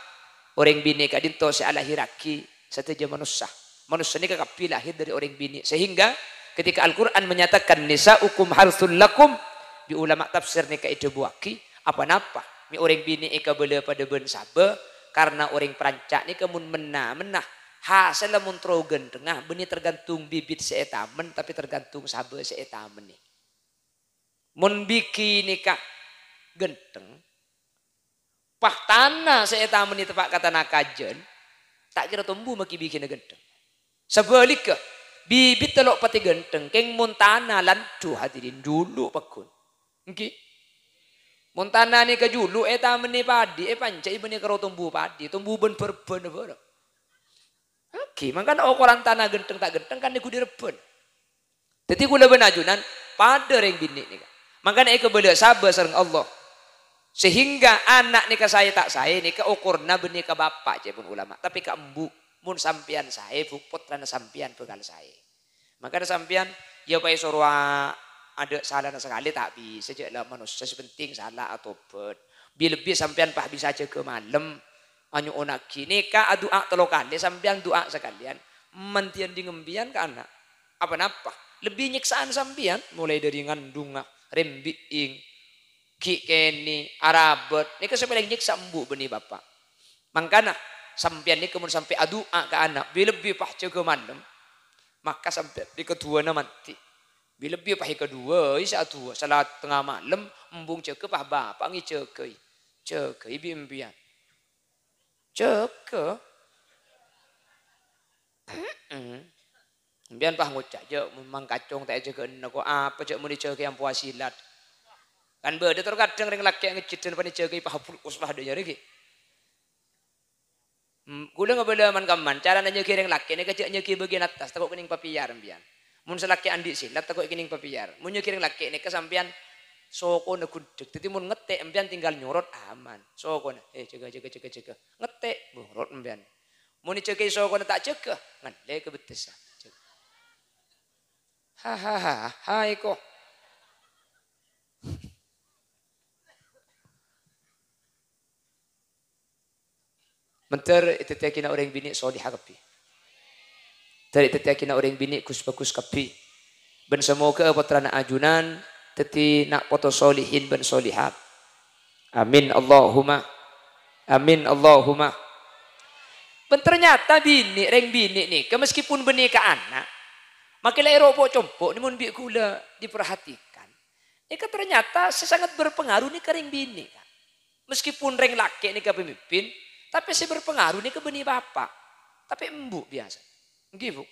Speaker 1: orang bini gak dinto saya lahiraki satu manusia. Manusia ini kakak lahir dari orang bini sehingga ketika Al-Quran menyatakan nisa'ukum harthul lakum di ulama tafsir ni kaitu buaki apa napa mi orang bini ika bela pada ben sabe karena orang perancak ni kemun menah hasil lamun trogen tengah beni tergantung bibit seetamen tapi tergantung sabe seetamen ni mun biki nikah genteng pah tanah seetamen ni tepak kata nakajen tak kira tumbuh maki bikin genteng sebaliknya bibit telok pati genteng keng montana lantu hadirin dulu pakun okay. Montana ni ke julu tamen ni padi pancai beni karo tumbuh padi tumbuh ben berben barang okay. Mangkan ukuran tanah genteng tak genteng kan niku direben jadi kula benajunan pada ring bini ni mangkan eka bela sabar sareng Allah sehingga anak ni ke saya tak saya ni ke ukurna beni ke bapak je pun ulama tapi ke embu mun sampian saya putrana sampian bekal saya maka sampian ya pai sorwa ada salah sekali tak bisa je lah manusia sepenting salah atau bet bila lebih sampian pah bisa aja ke malam anyu onak kini ka doa telo kali sampian doa sekalian mentian di ngembian ke anak Apa napa? Lebih nyiksaan sampean mulai dari ngandunga, rembiing, ki keni, arabet. Nika sampai nyiksa embu beni bapak. Mangkana sampean ni kemun sampai adua ke anak, bila lebih pah jaga malam, maka sampai di kedua na mati. Bila lebih pah kedua, isa tua salat tengah malam, embung jaga pah bapak ngi jaga bimbian. Jaga. Bian pah ngucap je memang kacung tak jaga nak apa je muni jaga yang puasilat. Kan beda terkadang ring laki yang ngecit pan jaga pah pulus pah de nyari. Kula ngabela man kaman cara nanya ring laki ni kecik nyeki bagian atas takut kening papiyar bian. Mun selaki andi silat takut kening papiyar. Mun nyeki ring laki ni kesampian soko na gudeg. Dadi mun ngetek empian tinggal nyorot aman. Soko na jaga. Ngetek nyorot empian. Mun jaga soko na tak jaga ngale ke betes. Hai kok. Mentar itu kina orang bini solihah kapi. Tadi itu kina orang bini kus kapi. Ben semoga putrana ajunan teti nak foto solihin ben solihat. Amin Allahumma. Amin Allahumma. Ben ternyata bini nih, meskipun beni ke anak, makilah eropok compok, ni mun bi gula diperhatikan. Ini ternyata sangat berpengaruh nih ke ring bini. Meskipun ring laki nih ke pemimpin, tapi saya berpengaruh nih ke beni bapak. Tapi embu biasa. Gitu.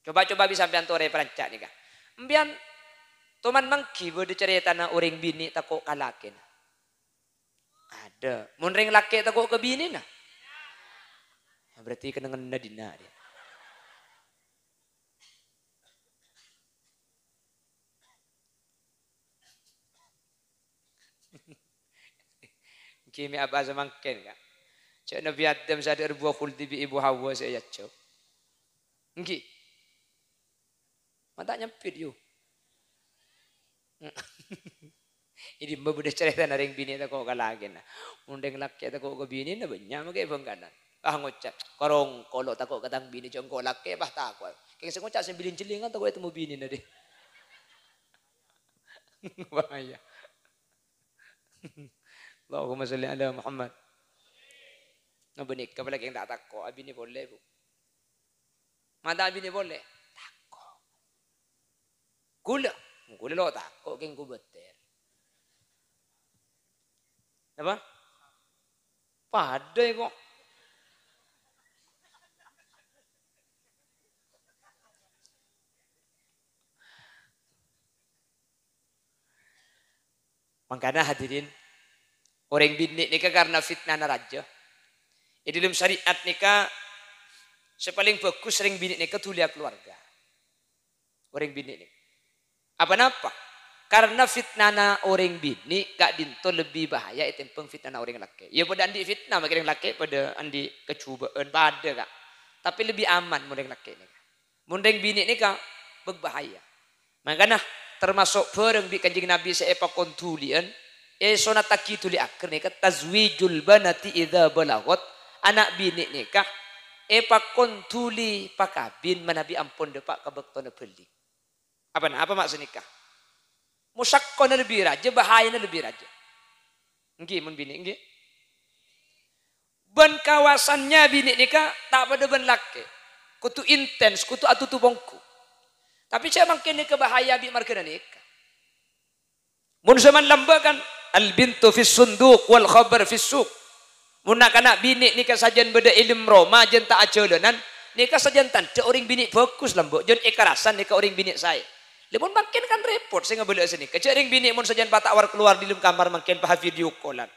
Speaker 1: Coba bisa sampean tore perancak nih kak. Embian teman mangki bode cerita na orang bini takut kalakin. Ada. Mun ring laki takut ke bini nah. Berarti kena ngena dina dia. Kimi apa semangken kak. Cak Nabi Adam sadar buah khuldi bi ibu Hawa saya cok. Nggih. Mata nyempit yuk. Ini mbak udah cerita naring bini tak kau kalagin. Undeng laki tak kau ke bini na banyak makai bangkanan. Ngucap korong kalau tak kau katang bini jongkol laki bah takut. Kayak saya ngucap sembilin jelingan tak kau itu mau bini na deh. Bahaya. Allahumma salli ala Muhammad. Ngabenik kapalagi yang tak takut. Abi ni boleh bu. Mata abi ni boleh. Takut. Gula lo takut. Keng ku beter. Apa? Padai kok. Makanya hadirin. Orang bini nikah karena fitnah raja. Di dalam syariat nikah sepaling bagus sering bini nikah tulia keluarga. Orang bini nikah. Apa-apa? Karena fitnah orang bini gak dinto lebih bahaya itu fitnah orang laki. Ya pada andi fitnah makin laki pada andi kecubaan pada kak. Tapi lebih aman orang laki nikah. Orang bini nikah berbahaya. Makanya termasuk bareng di kanjeng Nabi seepa kontulian. Sonataki tuli akhir nikah tazwijul banati idza balagot anak bini nikah pakon tuli pakabin manabi ampun depak kabektona beli. Apa maksud nikah? Musakkona lebih raja bahayanya lebih raja. Nggih mun bini nggih. Ben kawasannya bini nikah tak pada ben laki. Kutu intens, kutu atutu bongku. Tapi saya makin nikah bahaya bi markena nikah. Mun zaman lambakan al-bintu fis sunduk wal khabar fis suq. Mun nak anak bini nikah sajan beda ilmu Roma jen tak ajolanan nikah sajan tanda orang bini bagus lambok jen ikarasan nikah orang bini saya. Lemon makin kan repot saya nggak boleh sini. Kecil orang bini mun sajan patawar keluar di dalam kamar makin pah video callan.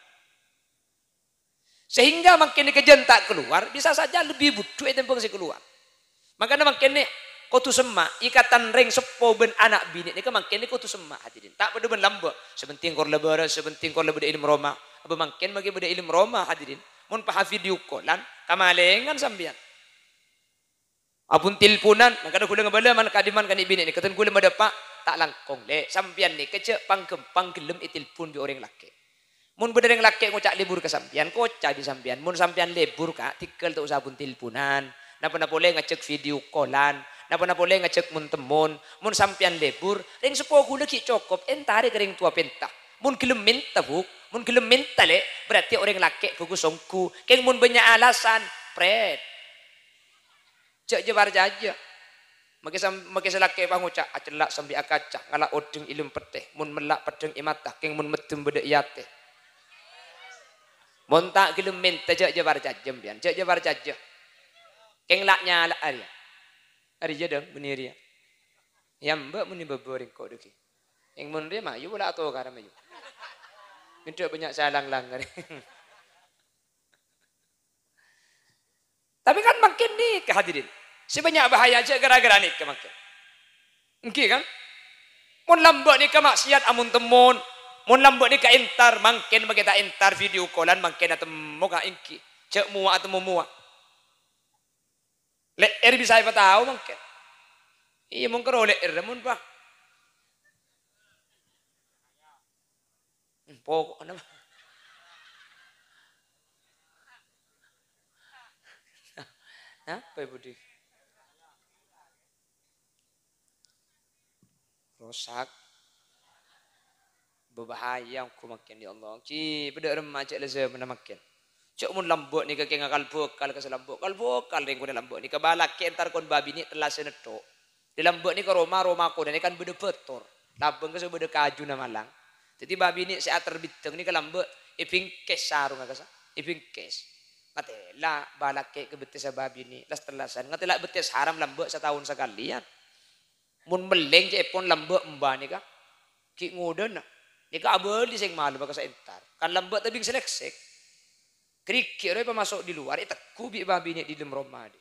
Speaker 1: Sehingga makin nikah jen tak keluar bisa saja lebih butuh itu si keluar. Makanya makin nih kotu semak ikatan ring sepo ben anak bini nikah makin nih kotu semak hadirin. Tak pada ben lambok sebenting kor lebaran sebenting kor lebih ilmu Roma. Apa makin bagi beda ilmu Roma hadirin. Mun pah video callan kamalengan sambian. Apun tilpunan makanya gula ngebala man kadiman kan ibini ni katan gula madapa tak langkong le sambian ni kece pangkempang gelem itilpun bi orang laki. Mun beda orang laki ngocak libur ke sambian kocak di sambian. Mun sambian libur kak tikel tak usah pun tilpunan. Napa boleh ngecek video callan. Napa-napa le ngecek mun temun, mun sampean lebur, ring sepoku lagi cokop, entare kering tua penta. Mun gelem minta buk, mun gelem minta le, berarti orang laki buku songku. Keng mun banyak alasan, pret. Cek jebar jaja. Maki selaki pangucak, acelak sambil akaca, ngalak odeng ilum peteh, mun melak pedeng imatah, keng mun medem bedek yate. Mun tak gelem minta cek jebar jajem bian, cek jebar jaja. Keng laknya lak Arya. Ari jadang bener ya. Yang mbak muni beboring kok deki. Yang mun dia mah, yuk lah atau karam ayu. Minta banyak salang langgar. Tapi kan makin nih kehadirin. Sebanyak bahaya aja gara-gara nih kemakin. Engki kan? Mun lambak nih ke maksiat amun temun. Mun lambak nih ke entar, makin kita entar video callan makin atau mau ka engki. Cek muak atau muak. Leer bisa apa tahu mungkin. Iya mungkin oleh leer mun pak. Pokok nama. Apa budi? Rosak. Berbahaya aku makin ya Allah. Ci beda remaja leza mana makin. Cuk mun lambok ni kake ngakal bokal ke selambok. Kal bokal ring kuna lambok ni ke balak ke entar kon babi ni telah senetok. Di lambok ni ke Roma ko dan kan beda betor. Labeng ke beda kaju na Malang. Jadi babi ni saat terbiteng ni ke lambok iping kes sarung ngakasa. Iping kes. Ngatela balak ke betes babi ni las telasan. Ngatela betes haram lambok setahun sekalian. Mun meleng je pon lambok mbah ni ka. Ki ngoden na. Ni ka abeli sing malu baka sa entar. Kan lambok tabing seleksek. Kerikik orang masuk di luar, itu kubik babi ni di dalam rumah ni.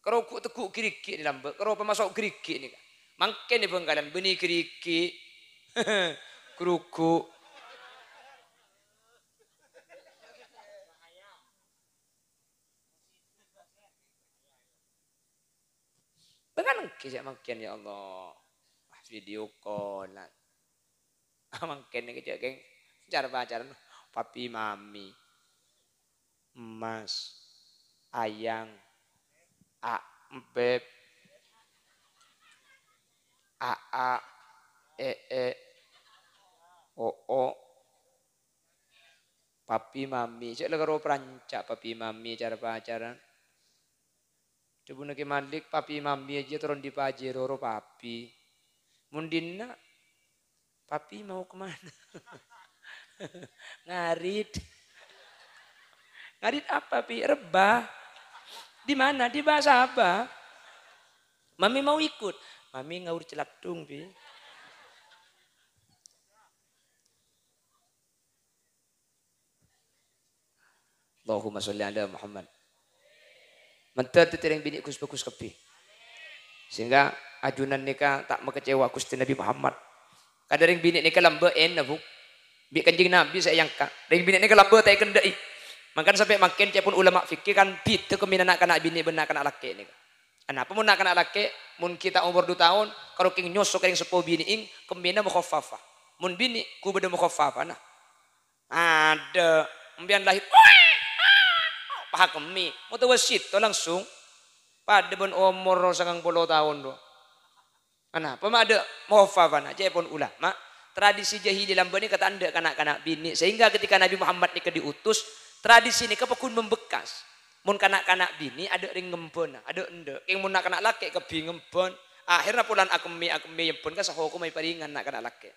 Speaker 1: Kalau ku tekuk kerikik ni lambak, kalau masuk kerikik ni kan. Makin ni Bengkalan benih kerikik, kerukuk. Bagaimana kisah makin ya Allah, video call lah. Makin ni kerja geng, cara pacaran, papi mami. Emas, ayang, beb, aa, oo, papi mami. Cek karo perancak papi mami cara pacaran. Coba nak malik papi mami aja turun di pajero papi. Mundina, papi mau kemana? Ngarit. Ngarit apa pi? Rebah. Di mana? Di bahasa apa? Mami mau ikut. Mami ngaur celaktung pi. Allahumma sholli ala Muhammad. Mentar tereng bini kus bagus kepi. Sehingga ajunan nikah tak mengecewa Gusti Nabi Muhammad. Kadang bini nikah lambe enak. Bi kanjeng Nabi saya yangka. Ring bini nikah lambe tak kendai. Makan sampai makin cepun ulama fikir kan itu keminan anak bini benar anak laki ni. Kenapa mun anak laki mun kita umur 2 tahun kalau king nyosok yang sepuh bini ing keminan mukhaffafah. Mun bini ku beda mukhaffafah nah. Ada mbian lahir. Paha kemi mutawasit to langsung pada ben umur 90 tahun do. Kenapa mah ada mukhaffafah nah cepun ulama tradisi jahili lambe ni kata anda kanak-kanak bini sehingga ketika Nabi Muhammad ni diutus tradisi ini kepekun membekas. Mun kanak-kanak bini ada ring ngempon, ada ende. Yang mun kanak laki kebi ngempon. Akhirnya pulan akemi yempon ka sahukum may paringan nak kanak laki.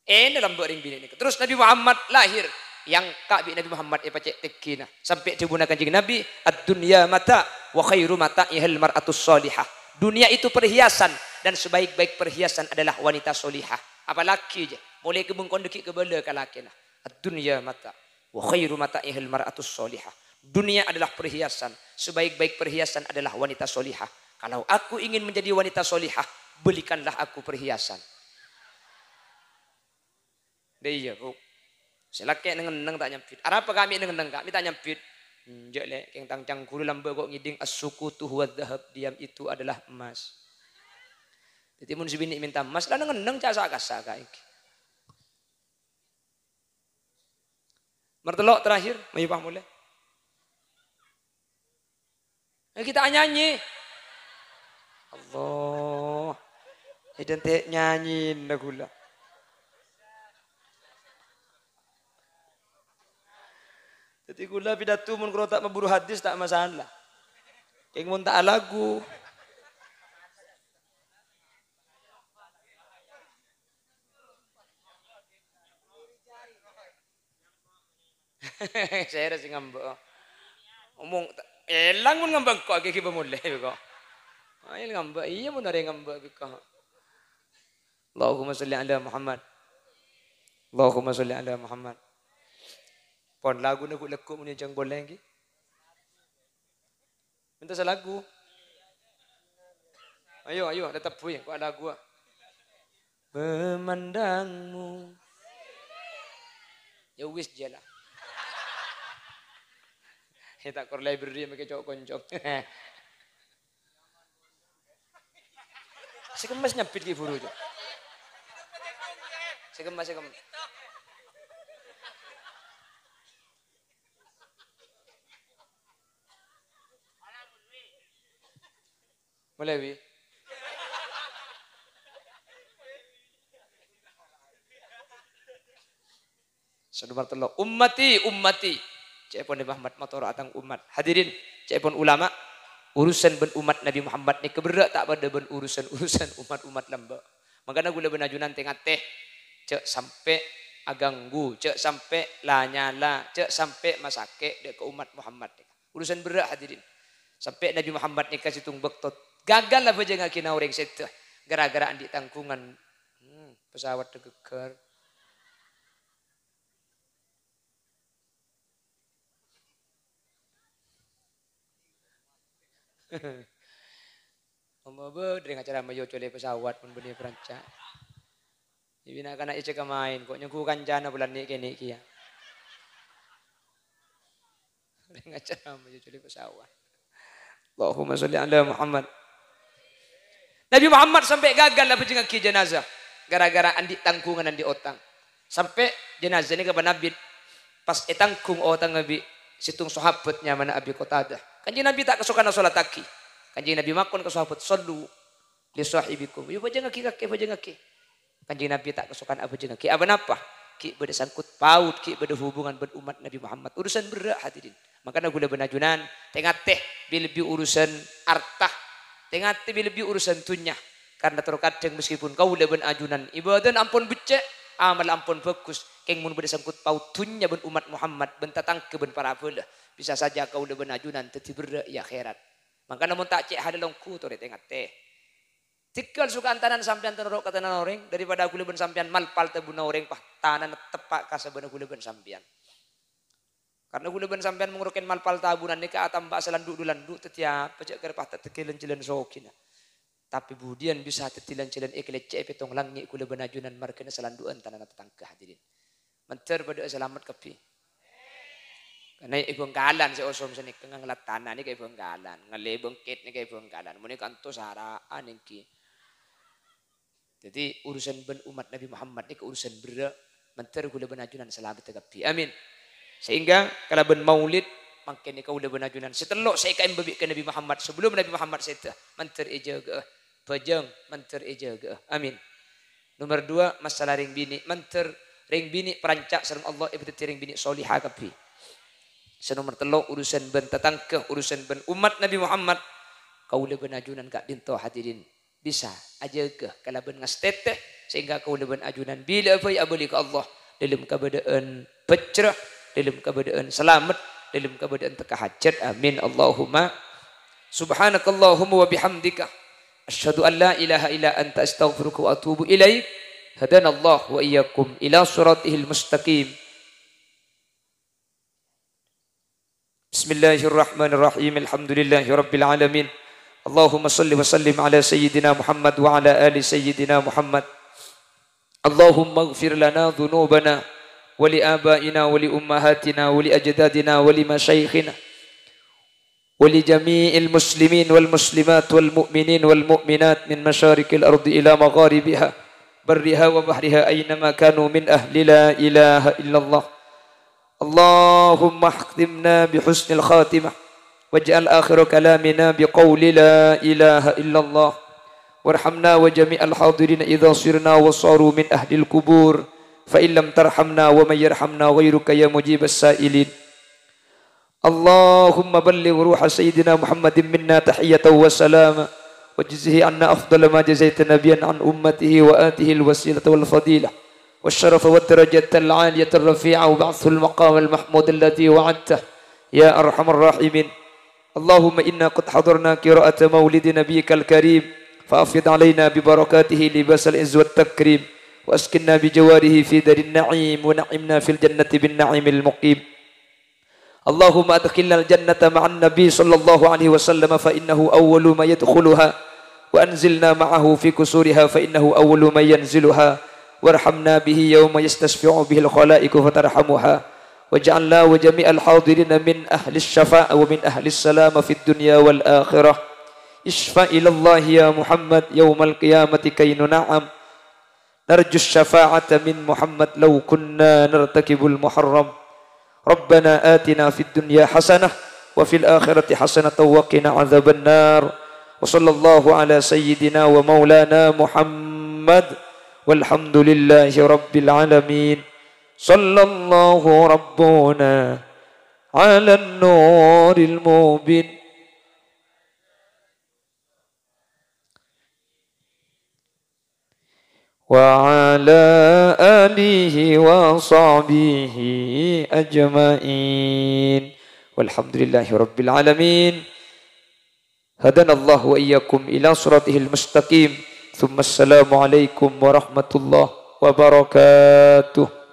Speaker 1: Dalam ring bini ini. Terus Nabi Muhammad lahir. Yang kak bi Nabi Muhammad pacek tekina. Sampai digunakan kanjeng Nabi. Ad-dunya mata wa khairu mata ihal mar'atus solihah. Dunia itu perhiasan. Dan sebaik-baik perhiasan adalah wanita solihah. Apalagi je. Mulai kebungkon dekik kebela ka laki nah. Ad-dunya mata. Wa khairu mata'ihil mar'atus solihah. Dunia adalah perhiasan. Sebaik-baik perhiasan adalah wanita solihah. Kalau aku ingin menjadi wanita solihah, belikanlah aku perhiasan. Dia bu. Selaki neng tak nyampit. Apa kami neng kami tak nyampit. Jale keng tangcang guru lambe kok ngiding as-sukutu huwa dhahab. Diam itu adalah emas. Jadi mun sibini minta emas lah neng casa-casa kayak. Mertelok terakhir, mayupah mulai. Kita nyanyi. Allah. Idan teh nyanyiin lagu lah. Jadi gula pidato mun kalau tak memburu hadis tak masalah. Yang mun tak lagu. Saya rasa ngambek. Omong elang mun ngambek kok kiki pemulih kok. Ayo ngambek iya mun are ngambek kok. Allahumma sholli ala Muhammad. Allahumma sholli ala Muhammad. Pon lagu nak lekuk mun jang boleh lagi. Minta lagu. Ayo tetap puy kok lagu. Memandangmu. Ya wis jelah. Kita kor library make cok koncok. Sekemas nyapit ki buru jo. Sekemas. Boleh wi. Saudara telo ummati. Cepon Nabi Muhammad motor atang umat. Hadirin, cepon ulama urusan ben umat Nabi Muhammad ni keberak tak pada ben urusan umat lamba. Makanya gula benajunan tengah teh cek sampai aganggu, cek sampai la nyala, cek sampai masake dek ke umat Muhammad. Urusan berak hadirin. Sampai Nabi Muhammad ni kasih tung bektot. Gagal lah bejeng kina orang seteh. Gara-gara andi tangkungan pesawat tegeker. Allah dengan acara mayo cole pesawat pun benih perancak. Ibi nak kana ece main kok nyengku kancana bulan ni kene iki ya. Dengan acara mayo cole pesawat. Allahumma sholli ala Muhammad. Nabi Muhammad sampai gagal lah bejeng ki jenazah gara-gara andi tangkungan andi otang. Sampai jenazah ni ke Nabi pas etangkung otang Nabi situng sahabatnya mana Abi Qatadah. Kanjeng Nabi tak kesukaan salat taki. Kanjeng Nabi makon ke sahabat sallu li sahibikum. Yo bajang ngaki. Kanjeng Nabi tak kesukaan apa jeung ngaki. Apa napa? Ki beda sangkut paut, ki beda hubungan ber umat Nabi Muhammad. Urusan berat hadirin. Makanya gula benajunan tengah teh lebih urusan artah, tengah teh lebih urusan tunya. Karena terkadang meskipun kau leben ajunan ibadah ampun becek, amal ampun bagus. Keng mun beda sangkut paut tunya ben umat Muhammad ben tatang ke ben para belah. Bisa saja kau leben ajunan teti berat ya akhirat. Makanya mun tak cek hadalongku tu tengah teh. Tikal suka antanan sampean tenorok kata orang daripada aku leben sampean malpal tebuna orang pah tanan tepak kasabana aku leben sampean. Karena aku leben sampean mengurukin malpal tabunan ni ka atamba salandu dulandu tetiap pecek kerpah tak tekilan cilen sokina. Tapi budian bisa tetilan cilen ekelecek petong langi aku leben ajunan markena salanduan tanan tetangga hadirin. Menter pada selamat kepi. Karena ibang galan si osom sini kengangelat tanah ni kay ibang galan, ngalebong kit ni kay ibang galan. Muni kanto saraan ningki. Jadi urusan ben umat Nabi Muhammad ni urusan berat. Menter gula benajunan selamat tegapi. Amin. Sehingga kalau ben maulid makin ni kau gula benajunan. Setelok saya kain bebi ke Nabi Muhammad sebelum Nabi Muhammad setah. Menter ejaga, pejang menter ejaga. Amin. Nomor 2 masalah ring bini. Menter ring bini perancak sareng Allah ibu ring bini solihah kapi. Senomor 3 urusan ben tetangkah, urusan ben umat Nabi Muhammad. Kau leben ajunan kak dinto hadirin. Bisa aja ke kalau ben ngasteteh sehingga kau leben ajunan bila apa ya beli ke Allah dalam keadaan pecrah, dalam keadaan selamat, dalam keadaan tekahajat. Amin Allahumma. Subhanakallahumma wa bihamdika asyhadu an la ilaha illa anta astaghfiruka wa atubu ilaik. Hadanallahu wa iyyakum ila siratihil mustaqim. Bismillahirrahmanirrahim. Alhamdulillahi rabbil alamin. Allahumma salli wa sallim ala sayyidina Muhammad wa ala ali sayyidina Muhammad. Allahumma ighfir lana dhunubana wa li abaina wa li ummahatina wa li ajdadina wa li masyayikhina wa li jami'il muslimin wal muslimat wal mu'minin wal mu'minat min masyarikil ardi ila magharibiha barriha wa bahriha aynama kanu min ahli la ilaha illallah. Allahumma akhtimna bihusnil khatimah waj'al akhir kalamina biqawli la ilaha illallah. وارحمنا وجميع الحاضرين إذا صرنا وصاروا من أهل القبور فإن لم ترحمنا ومن يرحمنا غيرك يا مجيب السائلين. اللهم بلغ روح سيدنا محمد منا تحية وسلاما وجزه عنا أفضل ما جزيت نبيا عن أمته وآته الوسيلة والفضيلة والشرف والدرجة العالية الرفيعة وبعثه المقام المحمود الذي وعدته يا أرحم الراحمين. اللهم إنا قد حضرنا قراءة مولد نبيك الكريم فأفض علينا ببركاته لباس العز والتكريم وأسكننا بجواره في دار النعيم ونعمنا في الجنة بالنعيم المقيم. اللهم أدخلنا الجنة مع النبي صلى الله عليه وسلم فإنه أول ما يدخلها وأنزلنا معه في كسورها فإنه أول ما ينزلها وارحمنا به يوم يستشفع به الخلائق فترحمها واجعلنا وجميع الحاضرين من أهل الشفاعة ومن أهل السلام في الدنيا والآخرة. اشفع إلى الله يا محمد يوم القيامة كي ننعم نرجو الشفاعة من محمد لو كنا نرتكب المحرم. ربنا آتنا في الدنيا حسنة وفي الآخرة حسنة وقنا عذاب النار. وصلى الله على سيدنا ومولانا محمد والحمد لله رب العالمين. صلى الله ربنا على النور المبين وعلى آله وصحبه أجمعين والحمد لله رب العالمين. هدانا الله وإياكم إلى صراطه المستقيم. ثم السلام عليكم ورحمة الله وبركاته.